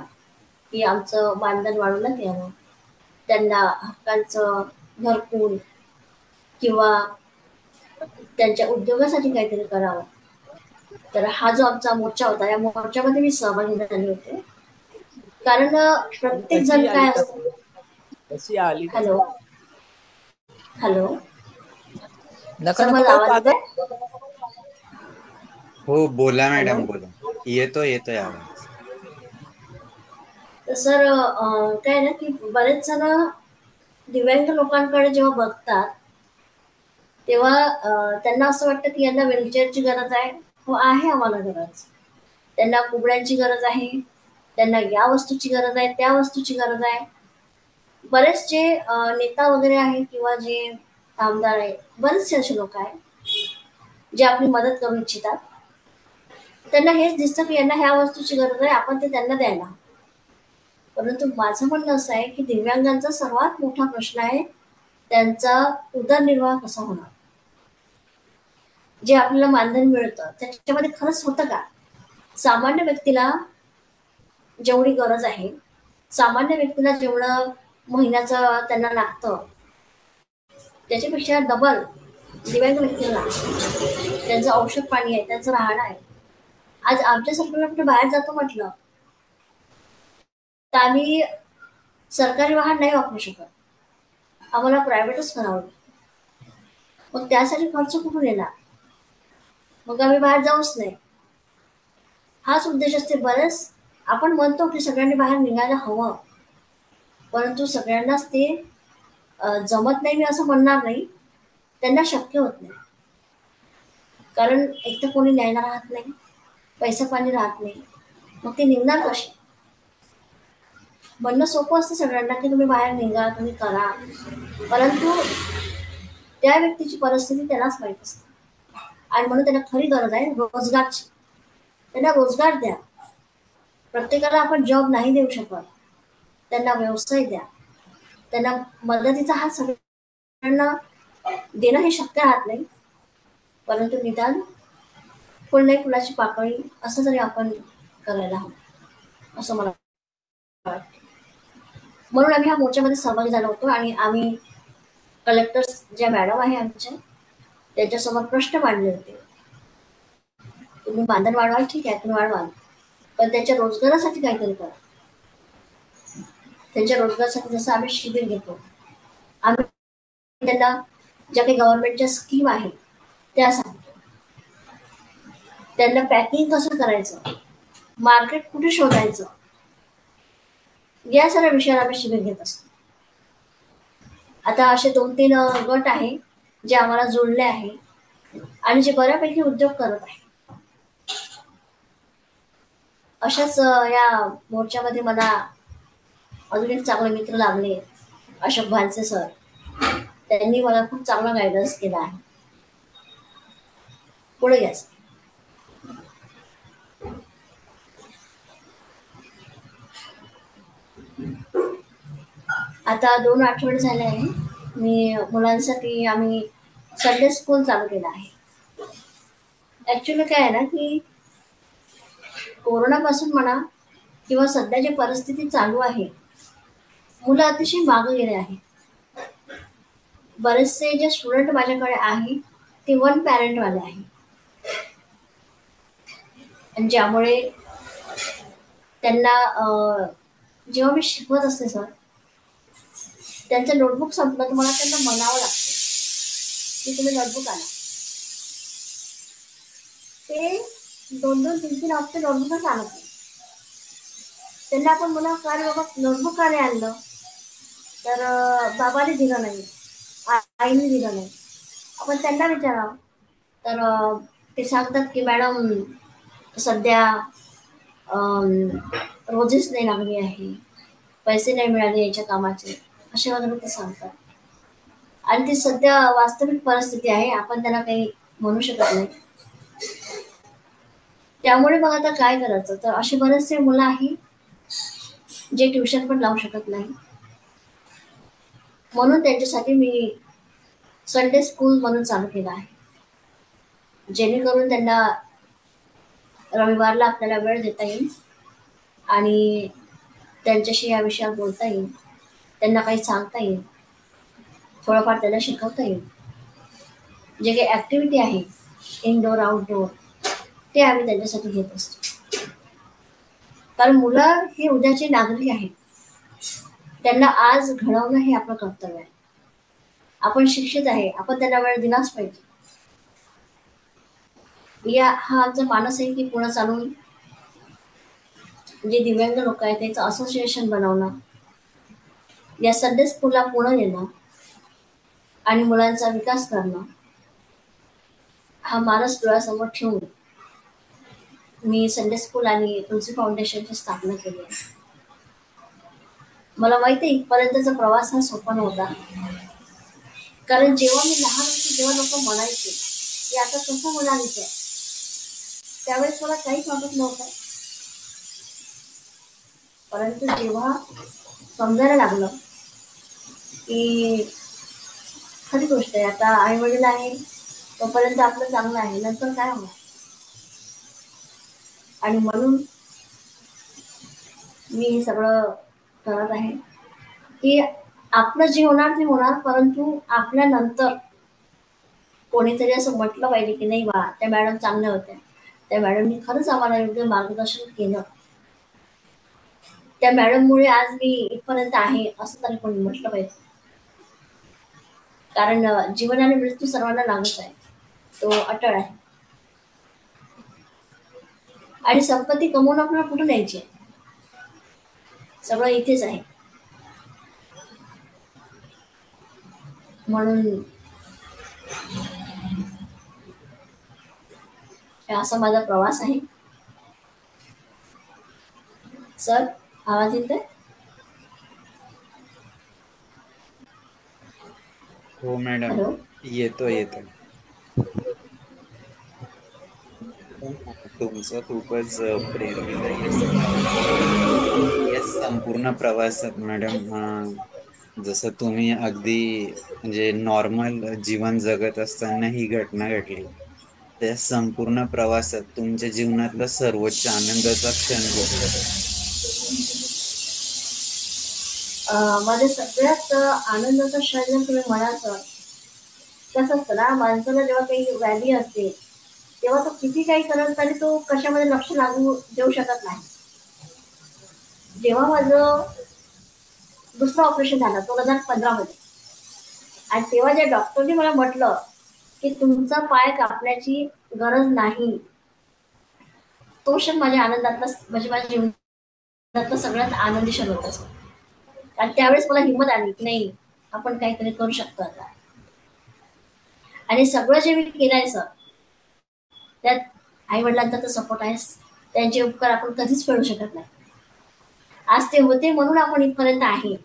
D: की आमचं मानधन वाढवण्यात यावं, त्यांना हक्कांचं घरकुल किंवा त्यांच्या उद्योगासाठी काहीतरी करावं. तर हा जो आमचा मोर्चा होता, या मोर्चामध्ये मी सहभागी झाले होते. कारण प्रत्येक
E: कशी
D: जण
E: आली
D: काय
E: का
D: असतं.
E: कशी आली का
D: हॅलो हॅलो
E: नका
D: सर,
E: नको
D: माझा
E: बाई
D: आवाज
E: पागल.
D: येतोय?
A: हो, बोला
D: हॅलो.
A: मॅडम, बोला. येतोय आवाज.
D: तर सर, काय ना की बरेच जण दिव्यांग लोकांकडे जेव्हा बघतात तेव्हा त्यांना असं वाटतं की यांना व्हीलचेअरची गरज आहे. हो, आहे आम्हाला गरज. त्यांना कुबड्यांची गरज आहे, त्यांना या वस्तूची गरज आहे, त्या वस्तूची गरज आहे. बरेच जे नेता वगैरे आहेत किंवा जे आमदार आहेत, बरेचसे असे लोक आहेत जे आपली मदत करू इच्छितात. त्यांना हेच दिसतं की यांना ह्या वस्तूची गरज आहे, आपण ते त्यांना द्यायला. परंतु माझं म्हणणं असं आहे की दिव्यांगांचा सर्वात मोठा प्रश्न आहे त्यांचा उदरनिर्वाह कसा होणार. जे आपल्याला मानधन मिळतं त्याच्यामध्ये खरंच होतं का? सामान्य व्यक्तीला जेवढी गरज आहे, सामान्य व्यक्तीला जेवढं महिन्याचं त्यांना लागतं त्याच्यापेक्षा डबल दिव्यांग व्यक्तीला लागतं. त्यांचं औषध पाणी आहे, त्यांचं राहणं आहे. आज आमच्यासारख्याला कुठे बाहेर जातो म्हटलं तर आम्ही सरकारी वाहन नाही वापरू शकत, आम्हाला प्रायव्हेटच करावं. मग त्यासाठी खर्च कुठून येणार? मग आम्ही बाहेर जाऊच नाही. हाच उद्देश असते. बरेच आपण म्हणतो की सगळ्यांनी बाहेर निघायला हवं, परंतु सगळ्यांनाच ते जमत नाही, मी असं म्हणणार नाही. त्यांना शक्य होत नाही. कारण एक तर कोणी न्यायला राहत नाही, पैसा पाणी राहत नाही, मग ते निघणार कसे? म्हणणं सोपं असतं सगळ्यांना की तुम्ही बाहेर निघा, तुम्ही करा, परंतु त्या व्यक्तीची परिस्थिती त्यालाच माहीत असते. आणि म्हणून त्यांना खरी गरज आहे रोजगारची. त्यांना रोजगार द्या. प्रत्येकाला आपण जॉब नाही देऊ शकत. त्यांना व्यवसाय द्या. त्यांना मदतीचा हात सगळ्यांना देणं हे शक्य राहत नाही, परंतु निदान फुल नाही फुलाची पाकळी असं तरी आपण करायला हवं, असं मला वाटतं. म्हणून आम्ही ह्या मोर्चामध्ये सहभागी झालो होतो आणि आम्ही कलेक्टर्स ज्या मॅडम आहे आमच्या त्यांच्यासमोर प्रश्न मांडले होते. तुम्ही मानधन वाढवाल, ठीक आहे, तुम्ही वाढवाल, पण त्यांच्या रोजगारासाठी काहीतरी करा. त्यांच्या रोजगारासाठी जसं आम्ही शिबिर घेतो, आम्ही त्यांना ज्या काही गव्हर्नमेंटच्या स्कीम आहेत त्या सांगतो. त्यांना पॅकिंग कसं करायचं, मार्केट कुठे शोधायचं, या सगळ्या विषयावर आम्ही शिबिर घेत असतो. आता असे 2-3 गट आहे जे आम्हाला जोडले आहे आणि जे बऱ्यापैकी उद्योग करत आहे. अशाच या मोर्चामध्ये मला अजून एक चांगले मित्र लागले, अशोक भानसे सर. त्यांनी मला खूप चांगला गायडन्स केला आहे. पुढे घ्या सर. आता 2 आठवडे झाले आहे मी मुलांसाठी आम्ही संडे स्कूल चालू केलं आहे. ऍक्च्युली काय आहे ना की कोरोनापासून म्हणा किंवा सध्या जी परिस्थिती चालू आहे, मुलं अतिशय मागे गेले आहे. बरेचसे जे स्टुडंट माझ्याकडे आहे ते वन पॅरेंट वाले आहे, आणि ज्यामुळे त्यांना जेव्हा मी शिकवत असते सर, त्यांचं नोटबुक संपलं तर मला त्यांना म्हणावं लागतं की तुम्ही नोटबुक आणा. ते 2-2, 3-3 हफ्ते नोटबुकच आणत नाही. त्यांना आपण म्हणा का रे बाबा नोटबुक का नाही आणलं, तर बाबाने दिलं नाही, आईने दिलं नाही. आपण त्यांना विचारावं तर ते सांगतात की मॅडम सध्या रोजीच नाही लागली आहे, पैसे नाही मिळाले याच्या कामाचे, असे वगैरे ते सांगतात. आणि ती सध्या वास्तविक परिस्थिती आहे, आपण त्यांना काही म्हणू शकत नाही. त्यामुळे मग आता काय करायचं, तर असे बरेचसे मुलं आहेत जे ट्युशन पण लावू शकत नाही. म्हणून त्यांच्यासाठी मी संडे स्कूल म्हणून चालू केलं आहे, जेणेकरून त्यांना रविवारला आपल्याला वेळ देता येईल आणि त्यांच्याशी या विषयावर बोलता येईल, त्यांना काही सांगता येईल, थोडंफार त्यांना शिकवता येईल. जे काही ऍक्टिव्हिटी आहे इनडोअर आउटडोअर ते आम्ही त्यांच्यासाठी घेत असतो. कारण मुलं हे उद्याचे नागरिक आहेत. त्यांना आज घडवणं हे आपलं कर्तव्य आहे. आपण शिक्षित आहे, आपण त्यांना वेळ दिलाच पाहिजे. हा आमचा मानस आहे की पुढे चालून जे दिव्यांग लोक आहेत त्याचं असोसिएशन बनवणं, या संडे स्कूलला पुढे नेणं आणि मुलांचा विकास करणं, हा मानस डोळ्यासमोर ठेवून मी संडे स्कूल आणि तुलसी फाउंडेशनची स्थापना केली आहे. मला माहिती आहे इथपर्यंतचा प्रवास हा सोपा नव्हता. कारण जेव्हा मी लहान होते जेव्हा लोक म्हणायचे की आता कसं म्हणायचं, त्यावेळेस मला काहीच वाटत नव्हतं. परंतु जेव्हा समजायला लागलं की खरी गोष्ट आहे, आता आई वडील आहे तोपर्यंत आपलं चांगलं आहे, नंतर काय होणार. आणि म्हणून मी हे सगळं करत आहे की आपलं जे होणार ते होणार, परंतु आपल्यानंतर कोणीतरी असं म्हटलं पाहिजे की नाही बा त्या मॅडम चांगल्या होत्या, त्या मॅडमनी खरंच आम्हाला योग्य मार्गदर्शन केलं, त्या मॅडममुळे आज मी इथपर्यंत आहे असं तरी कोणी म्हटलं पाहिजे. कारण जीवन आणि मृत्यू सर्वांना लागत आहे, तो अटळ आहे. आणि संपत्ती कमवून आपल्याला कुठून द्यायची आहे, सगळं इथेच आहे. म्हणून असा माझा प्रवास आहे. सर, आवाज येतोय?
A: हो मॅडम,
D: हॅलो.
A: येतोय. तुमचं खूपच प्रेरणादायी असं प्रवास आहे. या संपूर्ण प्रवासात मॅडम, जसं तुम्ही अगदी म्हणजे नॉर्मल जीवन जगत असताना ही घटना घडली, त्या संपूर्ण प्रवासात तुमच्या जीवनातला सर्वोच्च आनंदाचा क्षण कुठला?
D: माझ्या सगळ्यात आनंदाचा क्षण जर तुम्ही म्हणाल तर कसं असतं ना, माणसाला जेव्हा काही व्याधी असते तेव्हा तो किती काही करत तरी तो कशामध्ये लक्ष लागू देऊ शकत नाही. जेव्हा माझं दुसरं ऑपरेशन झालं 2015 मध्ये, आणि तेव्हा ज्या डॉक्टरने मला म्हटलं की तुमचा पाय कापण्याची गरज नाही, तो क्षण माझ्या आनंदातला म्हणजे माझ्या जीवनातला सगळ्यात आनंदी क्षण होता. आणि त्यावेळेस मला हिंमत आली की नाही आपण काहीतरी करू शकतो आता. आणि सगळं जे मी केलंय सर, त्यात आई वडिलांचा तर सपोर्ट आहेच, त्यांचे उपकार आपण कधीच फेडू शकत नाही. आज ते होते म्हणून आपण इथपर्यंत आहे.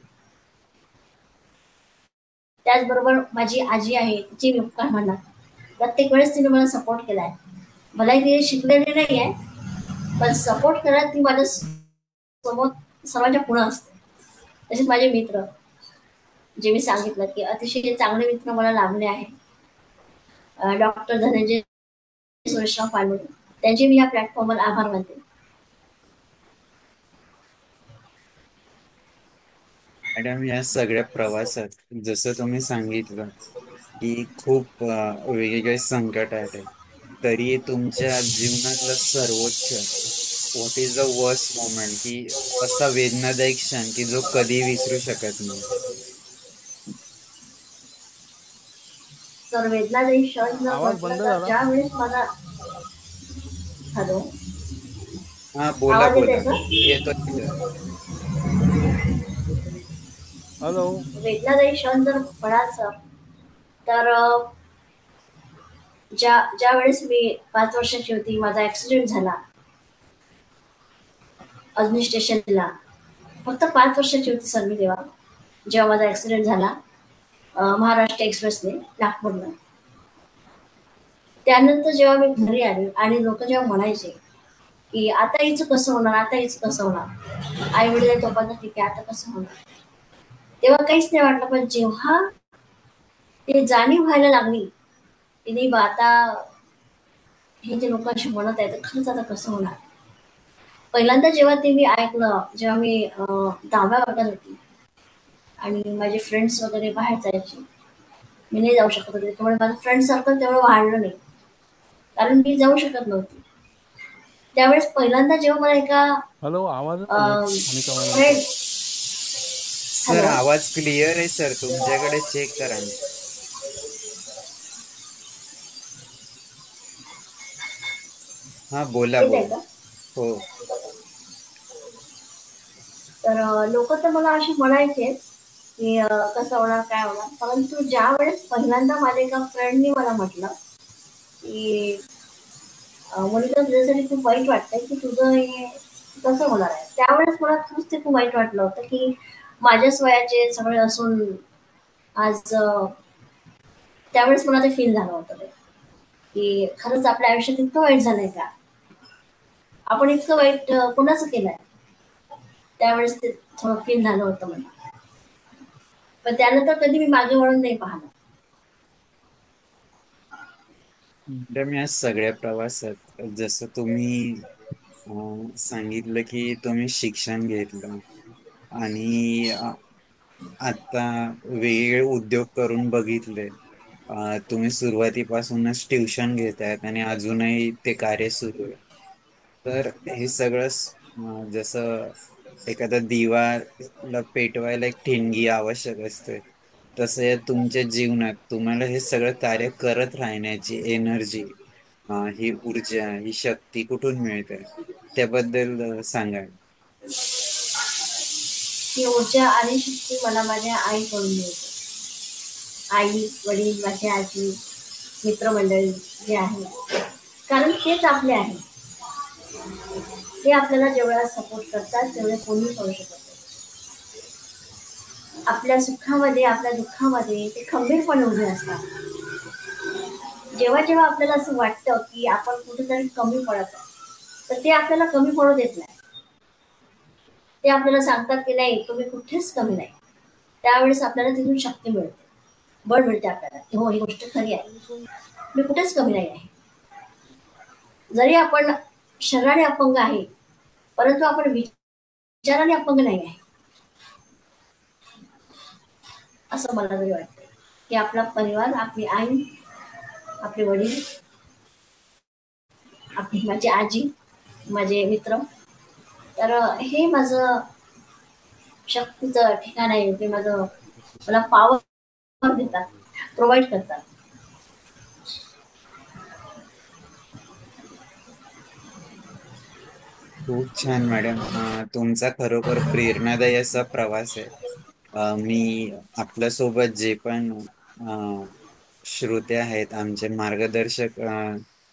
D: त्याचबरोबर माझी आजी आहे, तिचे मी उपकार म्हणणार. प्रत्येक वेळेस तिने मला सपोर्ट केलाय. मलाही तिने शिकलेली नाही आहे, पण सपोर्ट करत ती माझ्या समोर सर्वांच्या पुढे असते. तसेच माझे मित्र, जे मी सांगितलं की अतिशय चांगले मित्र मला लाभले आहे. डॉक्टर धनंजय सुरेशराव पांडुरे, त्यांचे मी या प्लॅटफॉर्मवर आभार मानते.
A: मॅडम, या सगळ्या प्रवासात जसं तुम्ही सांगितलं की खूप वेगवेगळे संकट आले, तरी तुमच्या जीवनातलं सर्वोच्च, what is the worst moment, की असा वेदनादायक क्षण की जो कधी विसरू शकत नाही?
D: तर वेदनादायी क्षण जर
E: आवाज
D: म्हटलं
E: बंद
D: तर
E: झाला.
D: ज्या वेळेस माझा, हॅलो,
A: हा, बोला
D: आवाज येते
A: बोला.
D: सर?
A: येतोय.
E: हॅलो.
D: वेदनादायी क्षण जर म्हणाल सर तर ज्या वेळेस मी 5 वर्षाची होती, माझा ऍक्सिडेंट झाला अजनी स्टेशनला. फक्त 5 वर्षाची होती सर मी तेव्हा, जेव्हा माझा ऍक्सिडेंट झाला महाराष्ट्र एक्सप्रेसने नागपूरला. त्यानंतर जेव्हा मी घरी आले आणि लोक जेव्हा म्हणायचे की आता हिचं कसं होणार, आता हिचं कसं होणार, आई वडील तोपर्यंत ठीक आहे, आता कसं होणार, तेव्हा काहीच नाही वाटलं. पण जेव्हा ते जाणीव व्हायला लागली की नाही बा आता हे जे लोक असे म्हणत आहेत खरंच आता कसं होणार, पहिल्यांदा जेव्हा ते मी ऐकलं, जेव्हा मी 10व्या वर्गात होती आणि माझे फ्रेंड्स वगैरे बाहेर जायचे, मी नाही जाऊ शकत होते, त्यामुळे माझं फ्रेंड सर्कल तेवढं वाढलं नाही, कारण मी जाऊ शकत नव्हती. त्यावेळेस पहिल्यांदा जेव्हा मला एका
F: हॅलो, आवाजच नाही येत मोनिका मॅडमचा.
D: फ्रेंड
A: सर
D: हॅलो,
A: आवाज क्लिअर आहे सर, तुमच्याकडे चेक करा ना. हा बोला
D: येत आहे
A: बोला.
D: का?
A: हो.
D: तर लोक तर मला अशी म्हणायचेच की कसं होणार, काय होणार, परंतु ज्या वेळेस पहिल्यांदा माझ्या एका फ्रेंडनी मला म्हटलं की मुलीला तुझ्यासाठी खूप वाईट वाटतंय की तुझं हे कसं होणार आहे, त्यावेळेस मला खरंच ते खूप वाईट वाटलं होतं की माझ्याच वयाचे सगळे असून आज त्यावेळेस मला ते फील झालं होतं ते, की खरंच आपल्या आयुष्यात इतकं वाईट झालंय का, आपण इतकं वाईट कोणाचं केलंय. त्यावेळेस ते थोडं फील झालं होतं मला, पण त्यानंतर कधी मी मागे वळून नाही पाहिलं.
A: मॅडम या सगळ्या प्रवासात जसं तुम्ही सांगितलं की तुम्ही शिक्षण घेतलं आणि आता वेगवेगळे उद्योग करून बघितले. तुम्ही सुरुवातीपासूनच ट्युशन घेतायत आणि अजूनही ते कार्य सुरू आहे. तर हे सगळं जसं एखादा दिवा पेटवायला एक ठिणगी आवश्यक असते, तसं या तुमच्या जीवनात तुम्हाला हे सगळं कार्य करत राहण्याची एनर्जी, ही ऊर्जा, ही शक्ती कुठून मिळते त्याबद्दल सांगा.
D: ती ऊर्जा आणि शक्ती मला माझ्या आईकडून मिळते. आई, वडील, माझी आजी, मित्रमंडळी जे आहे, कारण तेच आपले आहे. ते आपल्याला जेवढा सपोर्ट करतात तेवढे कोणी करू शकत नाही. आपल्या सुखामध्ये, आपल्या दुःखामध्ये ते खंबीरपणे उभे असतात. जेव्हा जेव्हा आपल्याला असं वाटतं की आपण कुठेतरी कमी पडत आहे, तर ते आपल्याला कमी पडू देत नाही. ते आपल्याला सांगतात की नाही, तुम्ही कुठेच कमी नाही. त्यावेळेस आपल्याला तिथून शक्ती मिळते, बळ मिळते आपल्याला की हो, ही गोष्ट खरी आहे, मी कुठेच कमी नाही आहे. जरी आपण शरीराने अपंग आहे, परंतु आपण विचाराने अपंग नाही आहे, असं मला तरी वाटतं. की आपला परिवार, आपली आई, आपले वडील, आपली माझी आजी, माझे मित्र, तर हे माझं शक्तीचं ठिकाण आहे. ते माझं मला पॉवर देतात, प्रोव्हाइड करतात.
A: खूप छान मॅडम. तुमचा खरोखर प्रेरणादायी असा प्रवास आहे. मी आपल्यासोबत जे पण श्रोते आहेत, आमचे मार्गदर्शक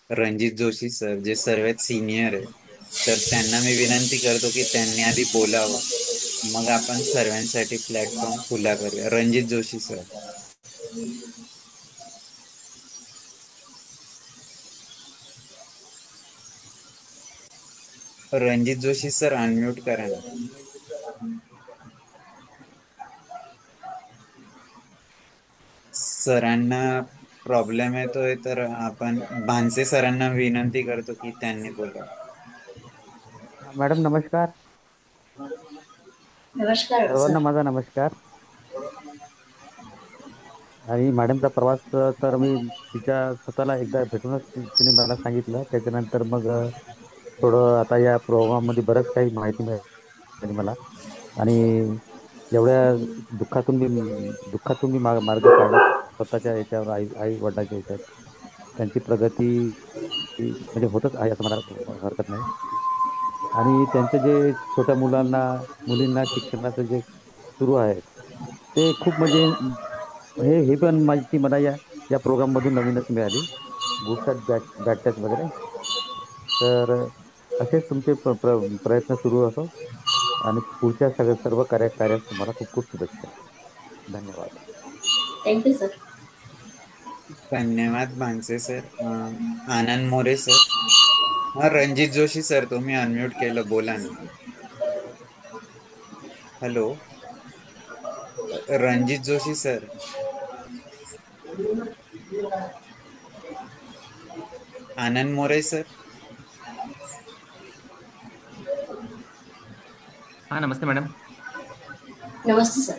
A: रणजित जोशी सर, जे सर्वात सिनियर आहेत, तर त्यांना मी विनंती करतो की त्यांनी आधी बोलावं, मग आपण सर्वांसाठी प्लॅटफॉर्म खुला करूया. Ranjit Joshi sir. Ranjit Joshi sir unmute करा ना. सरांना प्रॉब्लेम येतोय, तर आपण भानसे सरांना विनंती करतो की त्यांनी बोला.
F: मॅडम नमस्कार.
D: नमस्कार
F: सर्वांना
D: सर.
F: माझा नमस्कार. आणि मॅडमचा प्रवास तर मी तिच्या स्वतःला एकदा भेटूनच तिने मला सांगितलं. त्याच्यानंतर मग थोडं आता या प्रोग्राममध्ये बरंच काही माहिती मिळाली मला. आणि एवढ्या दुःखातून मी मार्ग काढत स्वतःच्या याच्यावर आई आई वडिलांच्या याच्यात त्यांची प्रगती म्हणजे होतच आहे असं मला हरकत नाही. आणि त्यांचं जे छोट्या मुलींना शिक्षणाचं जे सुरू आहे ते खूप म्हणजे हे हे पण माहिती मला या या प्रोग्राममधून नवीनच मिळाली. गुड टच बॅड टच वगैरे. तर असेच तुमचे प्रयत्न सुरू असो आणि पुढच्या सर्व कार्यास तुम्हाला खूप खूप शुभेच्छा. धन्यवाद.
D: Thank you sir.
A: धन्यवाद भानसे सर. आनंद मोरे सर. हा रणजित जोशी सर, तुम्ही अनम्यूट केलं, बोला ना. Hello, Ranjit Joshi sir. Anand More sir.
G: हा, नमस्ते मॅडम.
D: नमस्ते सर.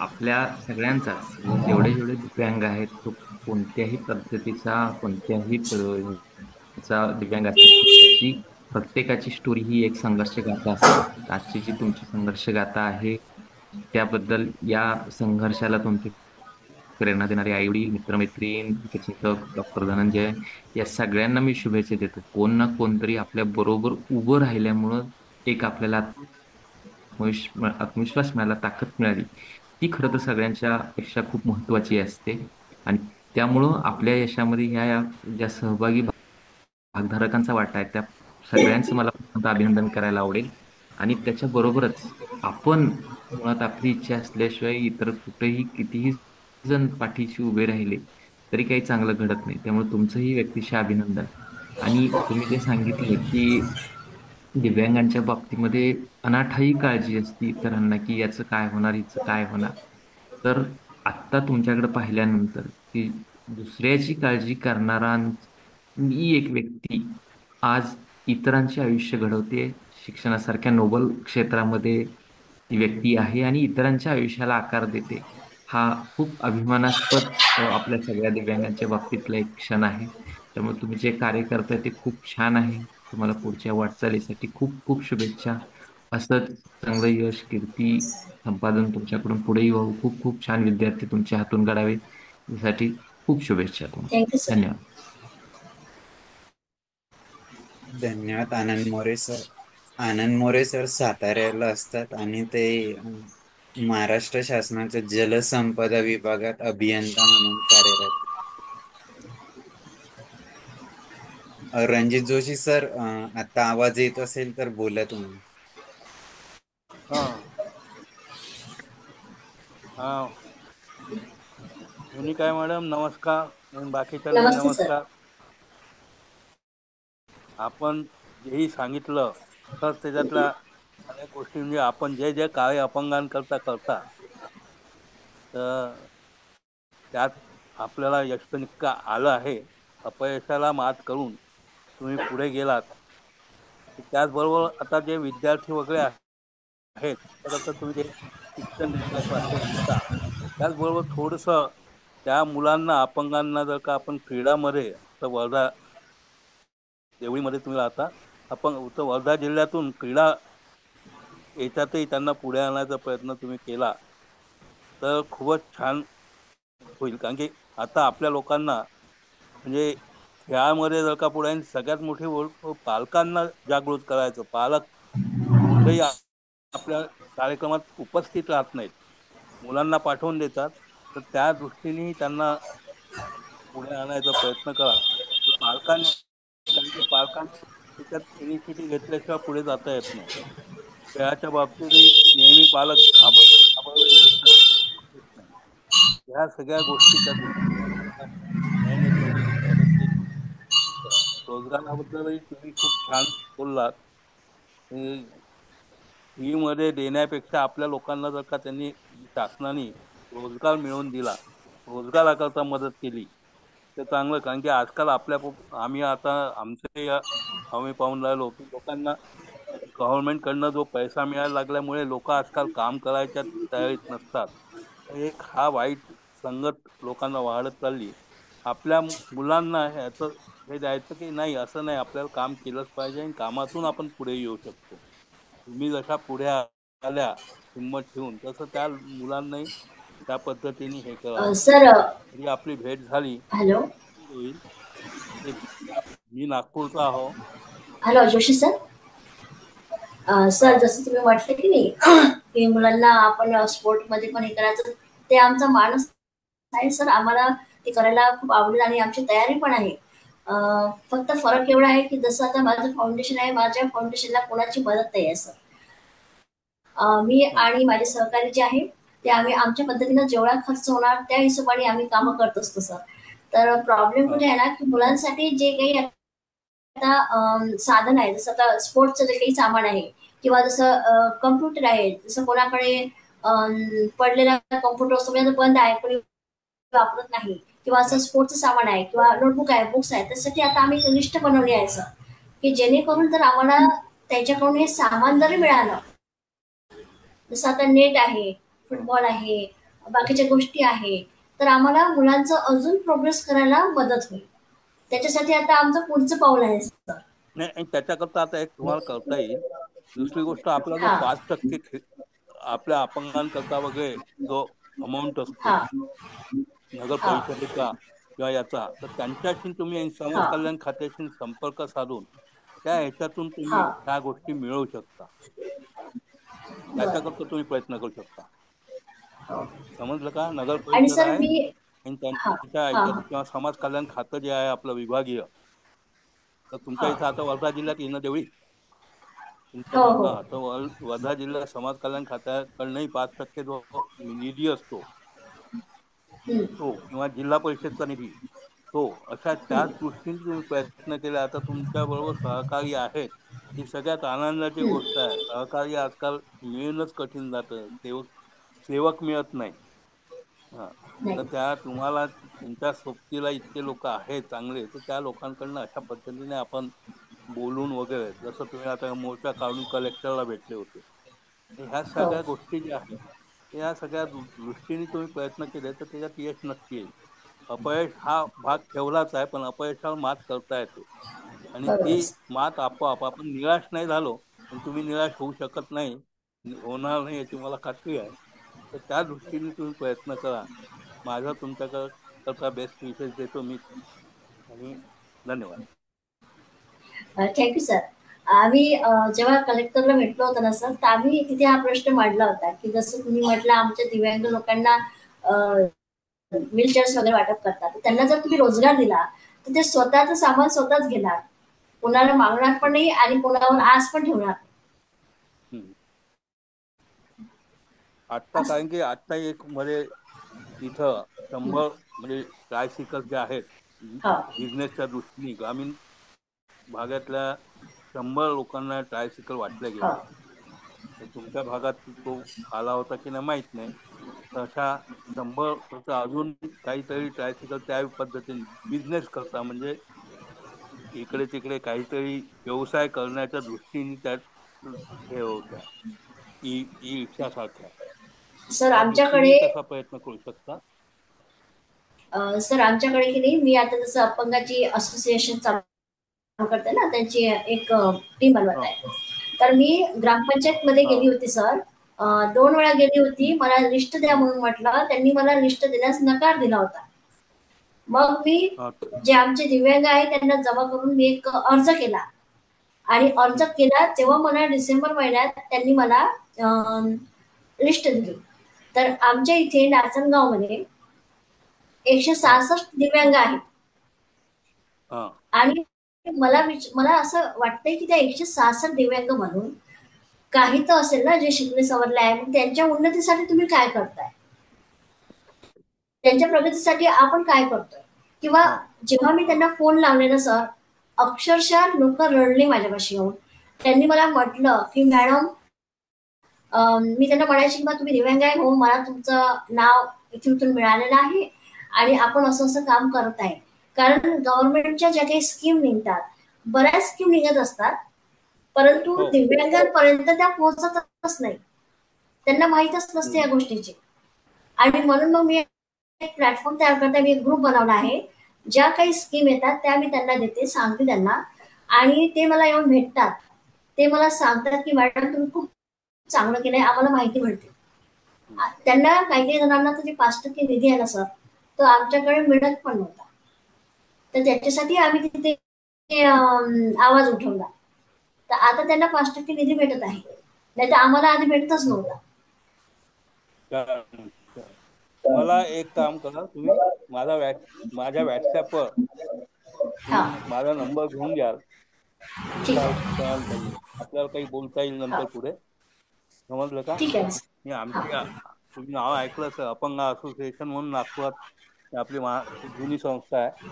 G: आपल्या सगळ्यांचाच म्हणजे जेवढे जेवढे दिव्यांग आहेत तो कोणत्याही पद्धतीचा कोणत्याही चा दिव्यांग असेल त्याची प्रत्येकाची स्टोरी ही एक संघर्ष गाथा असते. आजची जी तुमची संघर्ष गाथा आहे त्याबद्दल या संघर्षाला तुमची प्रेरणा देणारे आईवडील, मित्रमैत्रीण, शिक्षक, डॉक्टर धनंजय या सगळ्यांना मी शुभेच्छा देतो. कोण ना कोणतरी आपल्या बरोबर उभं राहिल्यामुळं एक आपल्याला आत्मविश्वास मिळाला, ताकद मिळाली. ती खरं तर सगळ्यांच्या पेक्षा खूप महत्वाची असते आणि त्यामुळं आपल्या यशामध्ये ह्या ज्या सहभागी भागधारकांचा वाटा आहे त्या सगळ्यांचं मला प्रथमतः अभिनंदन करायला आवडेल. आणि त्याच्याबरोबरच आपण मुळात आपली इच्छा असल्याशिवाय इतर कुठेही कितीही जण पाठीशी उभे राहिले तरी काही चांगलं घडत नाही. त्यामुळे तुमचंही व्यक्तिशः अभिनंदन. आणि तुम्ही जे सांगितलं की दिव्यांगांच्या बाबतीमध्ये अनाठायी काळजी असते इतरांना की याचं काय होणार, हिचं काय होणार. तर आत्ता तुमच्याकडे पाहिल्यानंतर की दुसऱ्याची काळजी करणारा मी एक व्यक्ती आज इतरांचे आयुष्य घडवते. शिक्षणासारख्या नोबल क्षेत्रामध्ये ती व्यक्ती आहे आणि इतरांच्या आयुष्याला आकार देते. हा खूप अभिमानास्पद आपल्या सगळ्या दिव्यांगांच्या बाबतीतला एक क्षण आहे. त्यामुळे तुम्ही जे कार्य करताय ते खूप छान आहे. तुम्हाला पुढच्या वाटचालीसाठी खूप खूप शुभेच्छा. असंच चांगलं यश, कीर्ती संपादन तुमच्याकडून पुढेही व्हावं. खूप खूप छान विद्यार्थी तुमच्या हातून घडावे यासाठी खूप शुभेच्छा तुम्हाला.
D: Thank you sir.
G: धन्यवाद.
A: धन्यवाद. आनंद मोरे सर. आनंद मोरे सर साताऱ्याला असतात आणि ते महाराष्ट्र शासनाच्या जलसंपदा विभागात अभियंता म्हणून कार्यरत. रणजित जोशी सर, आता आवाज येत असेल तर बोला तुम्ही.
H: हा हा दोन्ही काय मॅडम नमस्कार आणि बाकीच्यांना
D: नमस्ते सर.
H: नमस्कार. आपण जेही सांगितलं तर त्याच्यातल्या अनेक गोष्टी म्हणजे आपण जे जे कार्य अपंगांकरता करता तर त्यात आपल्याला यश पण इतकं आलं आहे. अपयशाला मात करून तुम्ही पुढे गेलात. त्याचबरोबर आता जे विद्यार्थी वगैरे आहेत तर आता तुम्ही जे शिक्षण देता, क्लासेस घेता, त्याचबरोबर थोडंसं त्या मुलांना अपंगांना जर का आपण क्रीडामध्ये तर वर्धा देवळीमध्ये तुम्ही राहता, आपण तर वर्धा जिल्ह्यातून क्रीडा याच्यातही त्यांना पुढे आणण्याचा प्रयत्न तुम्ही केला तर खूपच छान होईल. कारण की आता आपल्या लोकांना म्हणजे खेळामध्ये जर का पुढे सगळ्यात मोठी पालकांना जागृत करायचं. पालक कुठेही आपल्या कार्यक्रमात उपस्थित राहत नाहीत, मुलांना पाठवून देतात. तर त्या दृष्टीने त्यांना पुढे आणायचा प्रयत्न करा. पालकांनी कारण की पालकांनी त्याच्यात इनिशिएटिव्ह घेतल्याशिवाय पुढे जाता येत नाही. खेळाच्या बाबतीतही नेहमी पालक घाबरलेले असतात. ह्या सगळ्या गोष्टीच्या दृष्टीने मेहनत वगैरे मदत केली. रोजगाराबद्दलही तुम्ही खूप छान बोललात. फी मध्ये देण्यापेक्षा आपल्या लोकांना जर का त्यांनी शासनाने रोजगार मिळवून दिला, रोजगाराकरता मदत केली तर चांगलं. कारण की आजकाल आम्ही आता आमचे आम्ही पाहून राहिलो की लोकांना गव्हर्नमेंटकडनं जो पैसा मिळायला लागल्यामुळे लोक आजकाल काम करायच्या तयारीत नसतात. एक हा वाईट संगत लोकांना वाढत चालली. आपल्या मुलांना ह्याचं हे द्यायचं की नाही, असं नाही, आपल्याला काम केलंच पाहिजे आणि कामातून आपण पुढे येऊ शकतो. तुम्ही जशा पुढे आल्या हिंमत ठेवून तसं त्या मुलांनाही त्या पद्धतीने हे करावं.
D: सर.
H: तरी आपली भेट झाली
D: हॅलो.
H: होईल. मी नागपूरचा आहो.
D: Hello Joshi sir. सर जसं तुम्ही म्हटलं की नाही की मुलांना आपण स्पोर्टमध्ये पण हे करायचं, ते आमचा मानस आहे सर. आम्हाला ते करायला खूप आवडेल आणि आमची तयारी पण आहे. फक्त फरक एवढा आहे की जसं आता माझं फाउंडेशन आहे, माझ्या फाउंडेशनला कोणाची मदत नाही आहे सर. मी
H: हा
D: आणि माझे सहकारी जे आहे ते आम्ही आमच्या पद्धतीनं जेवढा खर्च होणार त्या हिशोबाने आम्ही कामं करत असतो सर. तर प्रॉब्लेम
H: हा
D: कुठे आहे ना की मुलांसाठी जे काही आता साधन आहे, जसं आता स्पोर्ट्सचं जे काही सामान आहे किंवा जसं कम्प्युटर आहे, जसं कोणाकडे पडलेला कम्प्युटर असतो म्हणजे तो बंद आहे, कोणी वापरत नाही, किंवा असं
H: हा
D: स्पोर्ट्सचं सामान आहे किंवा नोटबुक आहे, बुक्स आहे, त्यासाठी आता आम्ही एक लिस्ट बनवली आहे सर, की जेणेकरून जर आम्हाला त्याच्याकडून हे सामान जरी मिळालं जसं आता नेट आहे, फुटबॉल आहे, बाकीच्या गोष्टी आहे, तर आम्हाला मुलांचं अजून प्रोग्रेस करायला मदत होईल. त्याच्यासाठी आता आमचं पुढचं पाऊल आहे सर.
H: नाही आणि त्याच्याकरता आता एक तुम्हाला करता येईल. दुसरी गोष्ट आपला जो
D: हा
H: 5% आपल्या अपंगांकरता वगैरे जो अमाऊंट असतो
D: हा
H: नगर
D: हा
H: परिषदेचा किंवा याचा, तर त्यांच्याशी तुम्ही समाज
D: हा
H: कल्याण खात्याशी संपर्क साधून त्या ह्याच्यातून
D: हा
H: तुम्ही ह्या गोष्टी मिळवू शकता.
D: बर.
H: त्याच्याकरता तुम्ही प्रयत्न करू शकता.
D: हो.
H: समजलं का? नगर
D: आणि
H: परिषद
D: सर
H: आहे
D: मी
H: आणि
D: हा
H: त्यांच्या
D: हा
H: ह्याच्यात किंवा समाज कल्याण खातं जे आहे आपलं विभागीय, तर तुमच्या
D: हा
H: इथं आता वर्धा जिल्ह्यात येणं देवळी तुमच्या
D: हो हो
H: तर वर्धा जिल्हा समाज कल्याण खात्याकडनंही 5% जो निधी असतो
D: हम्म,
H: तो किंवा जिल्हा परिषदचा निधी तो अशा त्याच
D: हम्म,
H: दृष्टीने तुम्ही प्रयत्न केले. आता तुमच्या बरोबर सहकारी आहेत ही सगळ्यात आनंदाची
D: हम्म.
H: गोष्ट आहे. सहकारी आजकाल मिळणंच कठीण जातं. सेवक मिळत नाही. हा. तर
D: नाही.
H: त्या तुम्हाला तुमच्या सोबतीला इतके लोक आहेत चांगले, तर त्या लोकांकडनं अशा पद्धतीने आपण बोलून वगैरे, जसं तुम्ही आता मोर्चा काढून कलेक्टरला भेटले होते, तर ह्या
D: हो
H: सगळ्या गोष्टी ज्या आहेत या सगळ्या दृष्टीने तुम्ही प्रयत्न केले तर त्याच्यात यश नक्की येईल. अपयश हा भाग ठेवलाच आहे, पण अपयशावर मात करता येते आणि
D: बरोबर
H: ती
D: सर.
H: मात आपोआप. आपण निराश नाही झालो आणि तुम्ही निराश होऊ शकत नाही, होणार नाही याची मला खात्री आहे. तर त्या दृष्टीने तुम्ही प्रयत्न करा. माझा तुमच्याकडे बेस्ट विशेष देतो मी आणि धन्यवाद.
D: Thank you sir. आम्ही जेव्हा कलेक्टरला भेटलो होतो ना सर, तर आम्ही तिथे हा प्रश्न मांडला होता की जसं तुम्ही म्हटलं आमच्या दिव्यांग लोकांना व्हीलचेअर्स वगैरे वाटप करतात, तर त्यांना जर तुम्ही रोजगार दिला तर ते स्वतःचं सामान स्वतःच घेणार, कोणाला मागणार पण नाही आणि कोणावर आस पण ठेवणार नाही.
H: हम्म. आत्ता
D: असं.
H: कारण की आत्ता एक मध्ये इथं
D: हं.
H: 100 म्हणजे ट्रायसिकल जे आहेत
D: हा
H: बिझनेसच्या दृष्टीने ग्रामीण भागातल्या 100 लोकांना ट्रायसिकल वाटल्या
D: हा
H: गेल्या. तर तुमच्या भागात तो आला होता की नाही माहित नाही. तशा 100 अजून काहीतरी ट्रायसिकल त्या पद्धतीने बिझनेस करता, म्हणजे इकडे तिकडे काहीतरी व्यवसाय करण्याच्या दृष्टीने त्या हे होत्या ई ई रिक्षा सारख्या.
D: सर
H: त्या दृष्टीने
D: आमच्याकडे
H: तसा प्रयत्न करू शकता.
D: सर आमच्याकडे की नाही, मी आता जसं अपंगाची असोसिएशन चालू करते ना, त्यांची एक टीम बनवत
H: हा
D: आहे. तर मी ग्रामपंचायत मध्ये
H: हा
D: गेली होती सर. 2 वेळा गेली होती. मला लिस्ट द्या म्हणून म्हटलं, त्यांनी मला लिस्ट देण्यास नकार दिला होता. मग मी
H: अच्छा.
D: जे आमचे दिव्यांग आहे त्यांना जमा करून मी एक अर्ज केला आणि अर्ज
H: हम्म.
D: केला तेव्हा मला डिसेंबर महिन्यात त्यांनी मला लिस्ट दिली. तर आमच्या इथे नाचनगावमध्ये एकशे
H: हा
D: सहासष्ट दिव्यांग आहेत
H: हा
D: आणि मला असं वाटतंय की त्या 166 दिव्यांग म्हणून काही तर असेल ना जे शिकले सवरले आहे. मग त्यांच्या उन्नतीसाठी तुम्ही काय करताय, त्यांच्या प्रगतीसाठी आपण काय करतोय? किंवा
H: हा
D: जेव्हा मी त्यांना फोन लावले ना सर, अक्षरशः लोक रडले माझ्यापाशी येऊन. त्यांनी मला म्हटलं की मॅडम, मी त्यांना म्हणायची की तुम्ही दिव्यांग आहे, हो मला तुमचं नाव इथून मिळालेलं आहे आणि आपण असं असं काम करत आहे. कारण गव्हर्नमेंटच्या ज्या काही स्कीम निघतात, बऱ्याच स्कीम निघत असतात, परंतु
H: हो
D: दिव्यांगांपर्यंत त्या पोहोचतच नाही. त्यांना माहीतच नसते
H: हम्म.
D: या गोष्टीची. आणि म्हणून मग मी एक प्लॅटफॉर्म तयार करते, मी एक ग्रुप बनवला आहे. ज्या काही स्कीम येतात त्या मी त्यांना देते, सांगते त्यांना आणि ते मला येऊन भेटतात. ते मला सांगतात की मॅडम तुम्ही खूप चांगलं केलंय, आम्हाला माहिती मिळते.
H: हम्म.
D: त्यांना काही काही जणांना तर जे 5% निधी आहे ना सर, तो आमच्याकडे मिळत पण नव्हता. तर त्याच्यासाठी आम्ही तिथे आवाज उठवला. तर आता त्यांना 5% निधी भेटत आहे, नाही तर आम्हाला आधी भेटतच नव्हता.
H: छान, छान. मला एक काम करा तुम्ही, माझ्या व्हॉट्सॲपवर
D: हा
H: तुम्ही माझा नंबर घेऊन घ्याल.
D: ठीक
H: काय
D: आहे.
H: कराल काही आपल्याला काही बोलता येईल
D: हा
H: नंतर पुढे. समजलं का?
D: ठीक आहे.
H: मी
D: हा
H: आमची तुम्ही नाव ऐकलं असेल अपंग असोसिएशन म्हणून नागपुरात आपली जुनी संस्था आहे.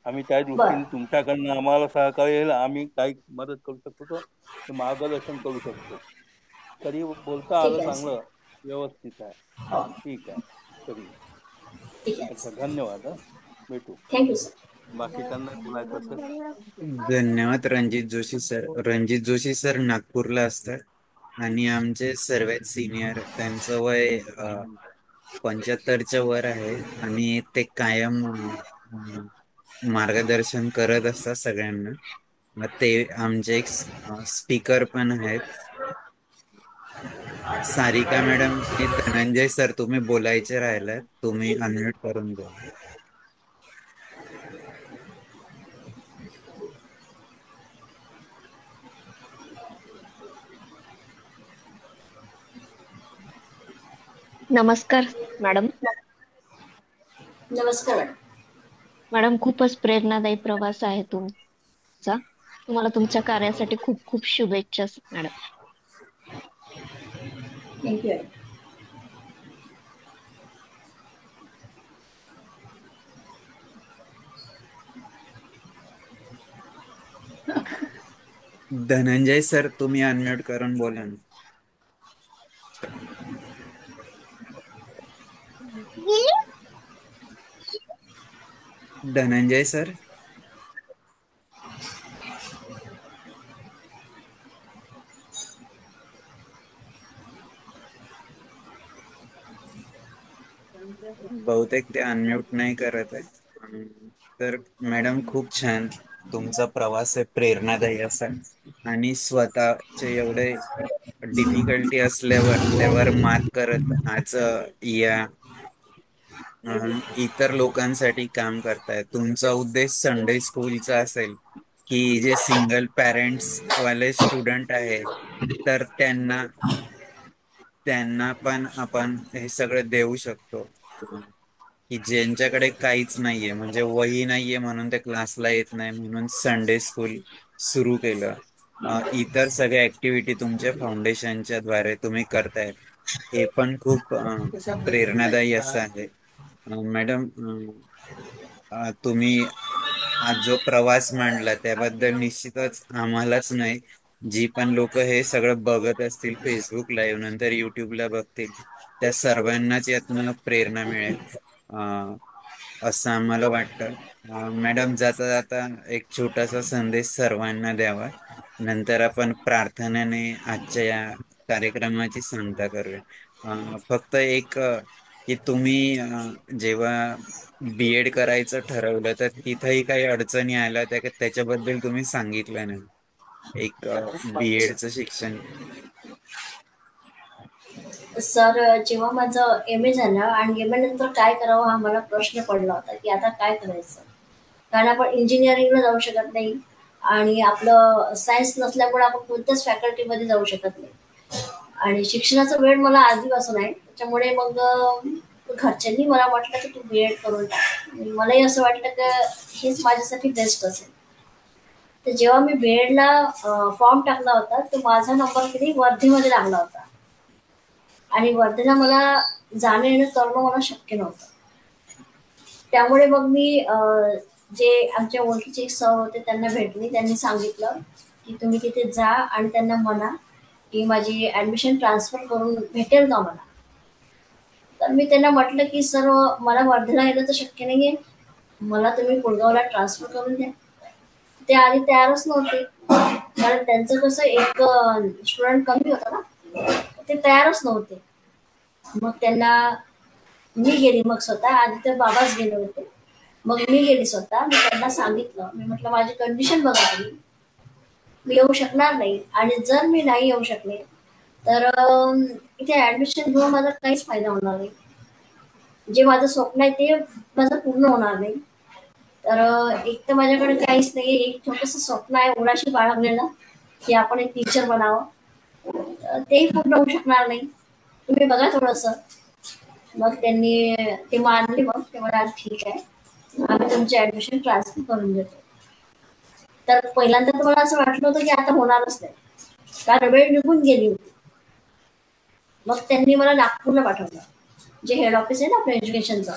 H: आम्ही त्या
D: बर.
H: दृष्टीने तुमच्याकडनं आम्हाला सहकार्य येईल, आम्ही काही मदत करू शकतो तर मार्गदर्शन करू शकतो. तरी बोलता आलं
D: ठीक आहे सर.
H: चांगलं, व्यवस्थित आहे.
D: हो
H: ठीक आहे. तरी
D: ठीक आहे
H: अच्छा,
D: सर.
H: धन्यवाद. भेटू.
D: Thank you sir.
H: बाकीच्यांना बोलायचं असेल.
A: धन्यवाद रणजित जोशी सर. रणजित जोशी सर नागपूरला असतात. आणि आमचे सर्वात सिनियर त्यांचं वय 75च्या वर आहे आणि ते कायम मार्गदर्शन करत असतात सगळ्यांना. मग ते आमचे एक स्पीकर पण आहेत. सारिका मॅडम आणि धनंजय सर, तुम्ही बोलायचे राहिलात, तुम्ही अनम्यूट करून बोला.
B: नमस्कार मॅडम.
D: नमस्कार मॅडम.
B: मॅडम, खूपच प्रेरणादायी प्रवास आहे तुमचा. तुम्हाला तुमच्या कार्यासाठी खूप खूप शुभेच्छा मॅडम.
D: थँक्यू.
A: धनंजय सर, तुम्ही अनम्यूट करून बोला ना. धनंजय सर. बहुतेक ते अनम्यूट नाही करत आहे. तर मॅडम, खूप छान तुमचा प्रवास आहे, प्रेरणादायी असा. आणि स्वतःचे एवढे डिफिकल्टी असल्यावर त्यावर मात करत आज या इतर लोकांसाठी काम करताय. तुमचा उद्देश संडे स्कूलचा असेल की जे सिंगल पॅरेंट्स वाले स्टुडंट आहे, तर त्यांना त्यांना पण आपण हे सगळं देऊ शकतो. की ज्यांच्याकडे काहीच नाहीये, म्हणजे वही नाहीये म्हणून ते क्लासला येत नाही, म्हणून संडे स्कूल सुरू केलं. इतर सगळ्या ऍक्टिव्हिटी तुमच्या फाउंडेशनच्या द्वारे तुम्ही करताय, हे पण खूप प्रेरणादायी असं आहे. मॅडम, तुम्ही आज जो प्रवास मांडला त्याबद्दल निश्चितच आम्हालाच नाही, जी पण लोक हे सगळं बघत असतील फेसबुक लाईव्ह नंतर युट्यूबला बघतील, त्या सर्वांनाच यातनं प्रेरणा मिळेल असं आम्हाला वाटतं. मॅडम, जाता जाता एक छोटासा संदेश सर्वांना द्यावा, नंतर आपण प्रार्थनेने आजच्या या कार्यक्रमाची सांगता करूया. फक्त एक की तुम्ही जेव्हा बीएड करायचं ठरवलं तर तिथंही काही अडचणी आल्या त्याच्याबद्दल तुम्ही सांगितलं नाही. एक बीएडचं शिक्षण.
D: सर, जेव्हा माझं MA झालं आणि MA नंतर काय करावं हा मला प्रश्न पडला होता की आता काय करायचं. कारण आपण इंजिनिअरिंगला जाऊ शकत नाही आणि आपलं सायन्स नसल्यामुळे आपण कोणत्याच फॅकल्टीमध्ये जाऊ शकत नाही. आणि शिक्षणाचा वेळ मला आधीपासून आहे, त्याच्यामुळे मग घरच्यांनी मला म्हटलं की तू BEd करून टाक. मलाही असं वाटलं की हेच माझ्यासाठी बेस्ट असेल. तर जेव्हा मी BEdला फॉर्म टाकला होता तर माझा नंबर किती वर्धेमध्ये लागला होता आणि वर्धेला मला जाणं येणं करणं मला शक्य नव्हतं. त्यामुळे मग मी जे आमच्या ओळखीचे एक सर होते त्यांना भेटले. त्यांनी सांगितलं की तुम्ही तिथे जा आणि त्यांना म्हणा की माझी ऍडमिशन ट्रान्सफर करून भेटेल का मला. तर मी त्यांना म्हटलं की सर, मला वर्धेला येणं तर शक्य नाहीये, मला तुम्ही पुलगावला ट्रान्सफर करून द्या. ते आधी तयारच नव्हते, कारण त्यांचं कसं एक स्टुडंट कमी होता ना, ते तयारच नव्हते. मग त्यांना मी गेली, मग स्वतः आधी तर बाबाच गेले होते, मग मी गेली स्वतः. मी त्यांना सांगितलं, मी म्हटलं माझी कंडिशन बघा तुम्ही, मी येऊ शकणार नाही आणि जर मी नाही येऊ शकले तर इथे ऍडमिशन घेऊन माझा काहीच फायदा होणार नाही. जे माझं स्वप्न आहे ते माझं पूर्ण होणार नाही. तर एक तर माझ्याकडे काहीच नाही, एक छोटंसं स्वप्न आहे उडाशी बाळगलेलं की आपण एक टीचर बनावं, तेही पूर्ण होऊ शकणार नाही. तुम्ही बघा थोडंसं. मग त्यांनी ते मानले. मग ते म्हणाले ठीक आहे, आम्ही तुमचे ऍडमिशन ट्रान्सफर करून देतो. तर पहिल्यांदा तर मला असं वाटलं होतं की आता होणारच नाही, कारण वेळ निघून गेली होती. मग त्यांनी मला नागपूरला पाठवलं, जे हेड ऑफिस आहे ना आपल्या एज्युकेशनचं,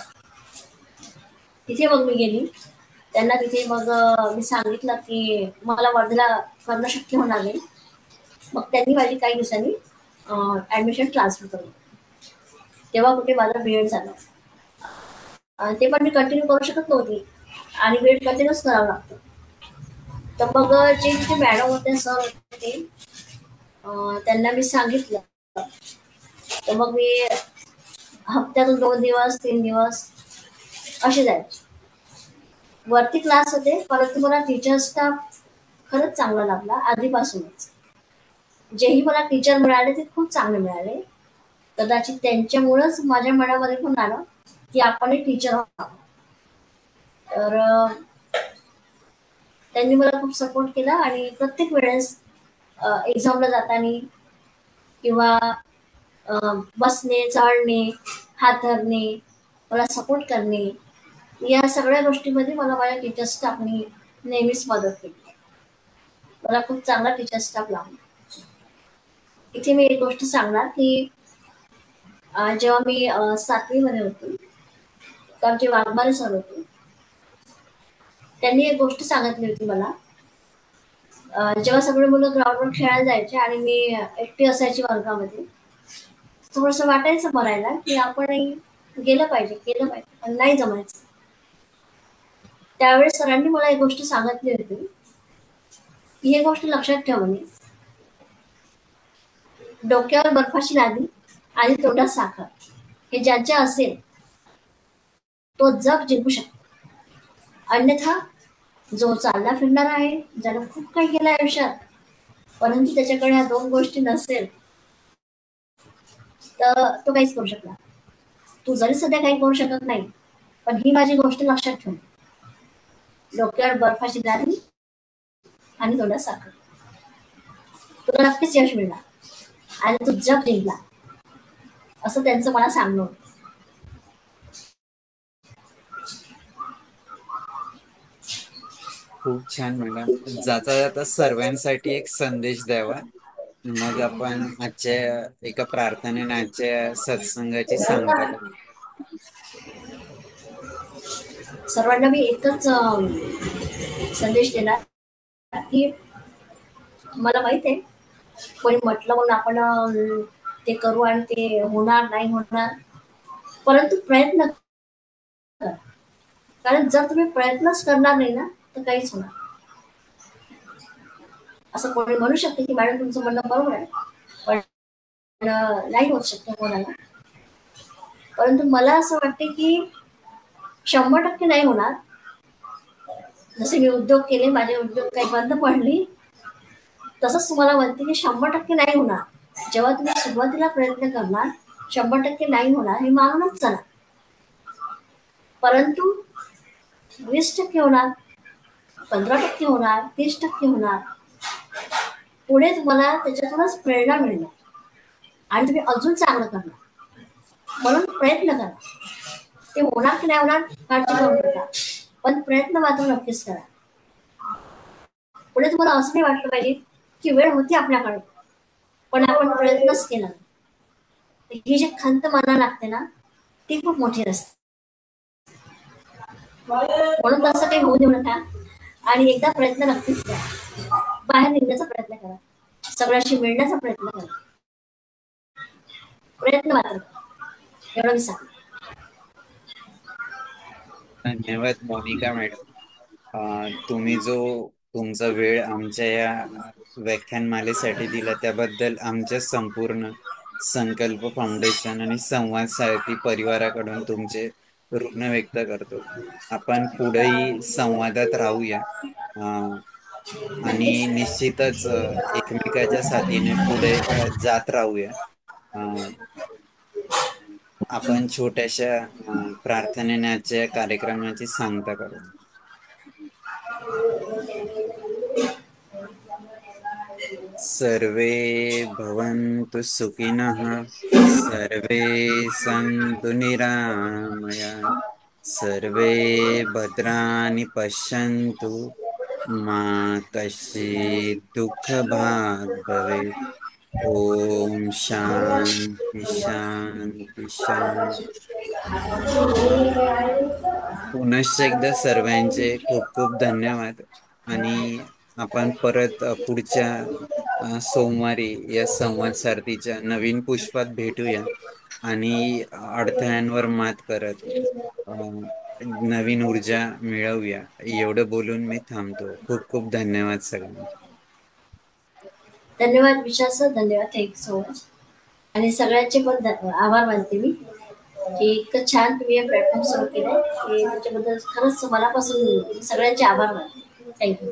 D: तिथे मग मी गेली. त्यांना तिथे मग मी सांगितलं की मला वर्धेला करणं शक्य होणार नाही. मग त्यांनी माझी काही दिवसांनी ऍडमिशन ट्रान्सफर करून, तेव्हा कुठे माझा BEd झाला. ते पण मी कंटिन्यू करू शकत नव्हती आणि BEd कंटिन्यूच करावं लागतं. तर मग जे तिथे मॅडम होते, सर होते, त्यांना मी सांगितलं. तर मग मी हप्त्यातून 2 दिवस 3 दिवस असे जायचे. वरती क्लास होते, परंतु मला टीचर स्टाफ खरंच चांगला लागला आधीपासूनच. जेही मला टीचर मिळाले ते खूप चांगले मिळाले. कदाचित त्यांच्यामुळंच माझ्या मनामध्ये पण आलं की आपण टीचर व्हावं. तर त्यांनी मला खूप सपोर्ट केला आणि प्रत्येक वेळेस एक्झामला जाताना किंवा बसणे, चढणे, हात धरणे, मला सपोर्ट करणे, या सगळ्या गोष्टींमध्ये मला माझ्या टीचर स्टाफनी नेहमीच मदत केली. मला खूप चांगला टीचर स्टाफ लागला. इथे मी एक गोष्ट सांगणार की जेव्हा मी 7वी मध्ये होते, तर आमचे वाघमारे सर होते. त्यांनी एक गोष्ट सांगितली होती मला. जेव्हा सगळे मुलं ग्राउंडवर खेळायला जायचे आणि मी एकटी असायची वर्गामध्ये, थोडंसं वाटायचं मनाला की आपणही गेलं पाहिजे, केलं पाहिजे, पण नाही जमायचं. त्यावेळेस सरांनी मला एक गोष्ट सांगितली होती की ही गोष्ट लक्षात ठेव म्हणे, डोक्यावर बर्फाची लादी आणि तोंडात साखर हे ज्याच्या असेल तो जग जिंकू शकतो. अन्यथा जो चालला फिरणार आहे, ज्यानं खूप काही केलं आयुष्यात, परंतु त्याच्याकडे ह्या 2 गोष्टी नसेल, तर तो काहीच करू शकणार. तू जरी सध्या काही करू शकत नाही, पण ही माझी गोष्ट लक्षात ठेव, डोक्यावर बर्फाची लादी आणि तोंडात साखर, तुला नक्कीच यश मिळणार आणि तू जग जिंकला, असं त्यांचं मला सांगणं होतं.
A: खूप छान मॅडम. जाता जाता सर्वांसाठी एक संदेश द्यावा, मग आपण आजच्या एका प्रार्थनेने आजच्या सत्संगाची सांगता करू.
D: सर्वांना मी एकच संदेश देणार की मला माहित आहे कोणी म्हटलं म्हणून आपण ते करू आणि ते होणार नाही होणार, परंतु प्रयत्न करा. कारण जर तुम्ही प्रयत्नच करणार नाही ना, तर काहीच होणार. असं कोणी म्हणू शकते की मॅडम तुमचं म्हणणं बरोबर आहे, पण नाही होऊ शकते कोणाला. परंतु मला असं वाटते की 100% नाही होणार. जसे मी उद्योग केले, माझे उद्योग काही बंद पडले, तसंच तुम्हाला म्हणते की 100% नाही होणार. जेव्हा तुम्ही सुरुवातीला प्रयत्न करणार, 100% नाही होणार हे मानूनच चला. परंतु 20% होणार, 15% होणार, 30% होणार. पुढे तुम्हाला त्याच्यातूनच प्रेरणा मिळणार आणि तुम्ही अजून चांगलं करणार. म्हणून प्रयत्न करा. ते होणार की नाही होणार काळजी करू नका, पण प्रयत्न मात्र नक्कीच करा. पुढे तुम्हाला असं नाही वाटलं पाहिजे की वेळ होती आपल्याकडे, पण आपण प्रयत्नच केला. ही जी खंत मनाला लागते ना, ती खूप मोठी असते. म्हणून तसं काही होऊ देऊ नका आणि एकदा प्रयत्न नक्कीच करा. बाहेर निघण्याचा प्रयत्न करा, सगळ्याशी मिळण्याचा प्रयत्न करा, प्रयत्न मात्र करा. एवढं मी सांग.
A: धन्यवाद मोनिका मॅडम. तुम्ही जो तुमचा वेळ आमच्या या व्याख्यानमालेसाठी दिला त्याबद्दल आमच्या संपूर्ण संकल्प फाउंडेशन आणि संवाद सारथी परिवाराकडून तुमचे ऋण व्यक्त करतो. आपण पुढेही संवादात राहूया आणि
D: नक्कीच.
A: निश्चितच एकमेकाच्या साथीने पुढे जात राहूया. अं, आपण छोट्याशा प्रार्थनेने आजच्या कार्यक्रमाची सांगता करू. सर्वे भवन्तु सुखिनः, सर्वे सन्तु निरामयाः, सर्वे भद्राणि पश्यन्तु, मा कश्चित् दुःखभाग् भवेत्. ओम शांती शांती शांती. पुनश्च एकदा सर्वांचे खूप खूप धन्यवाद आणि आपण परत पुढच्या सोमवारी या संवाद सारथीच्या नवीन पुष्पात भेटूया आणि अडथळ्यांवर मात करत नवीन ऊर्जा मिळवूया. एवढं बोलून मी थांबतो. खूप खूप धन्यवाद सगळ्यांचे.
D: धन्यवाद विशाल सर, धन्यवाद, थँक्यू सो मच. आणि सगळ्यांचे पण आभार मानते मी की इतकं छान तुम्ही हे प्लॅटफॉर्म सुरू केलंय, की त्याच्याबद्दल खरंच मनापासून सगळ्यांचे आभार मानते. थँक्यू.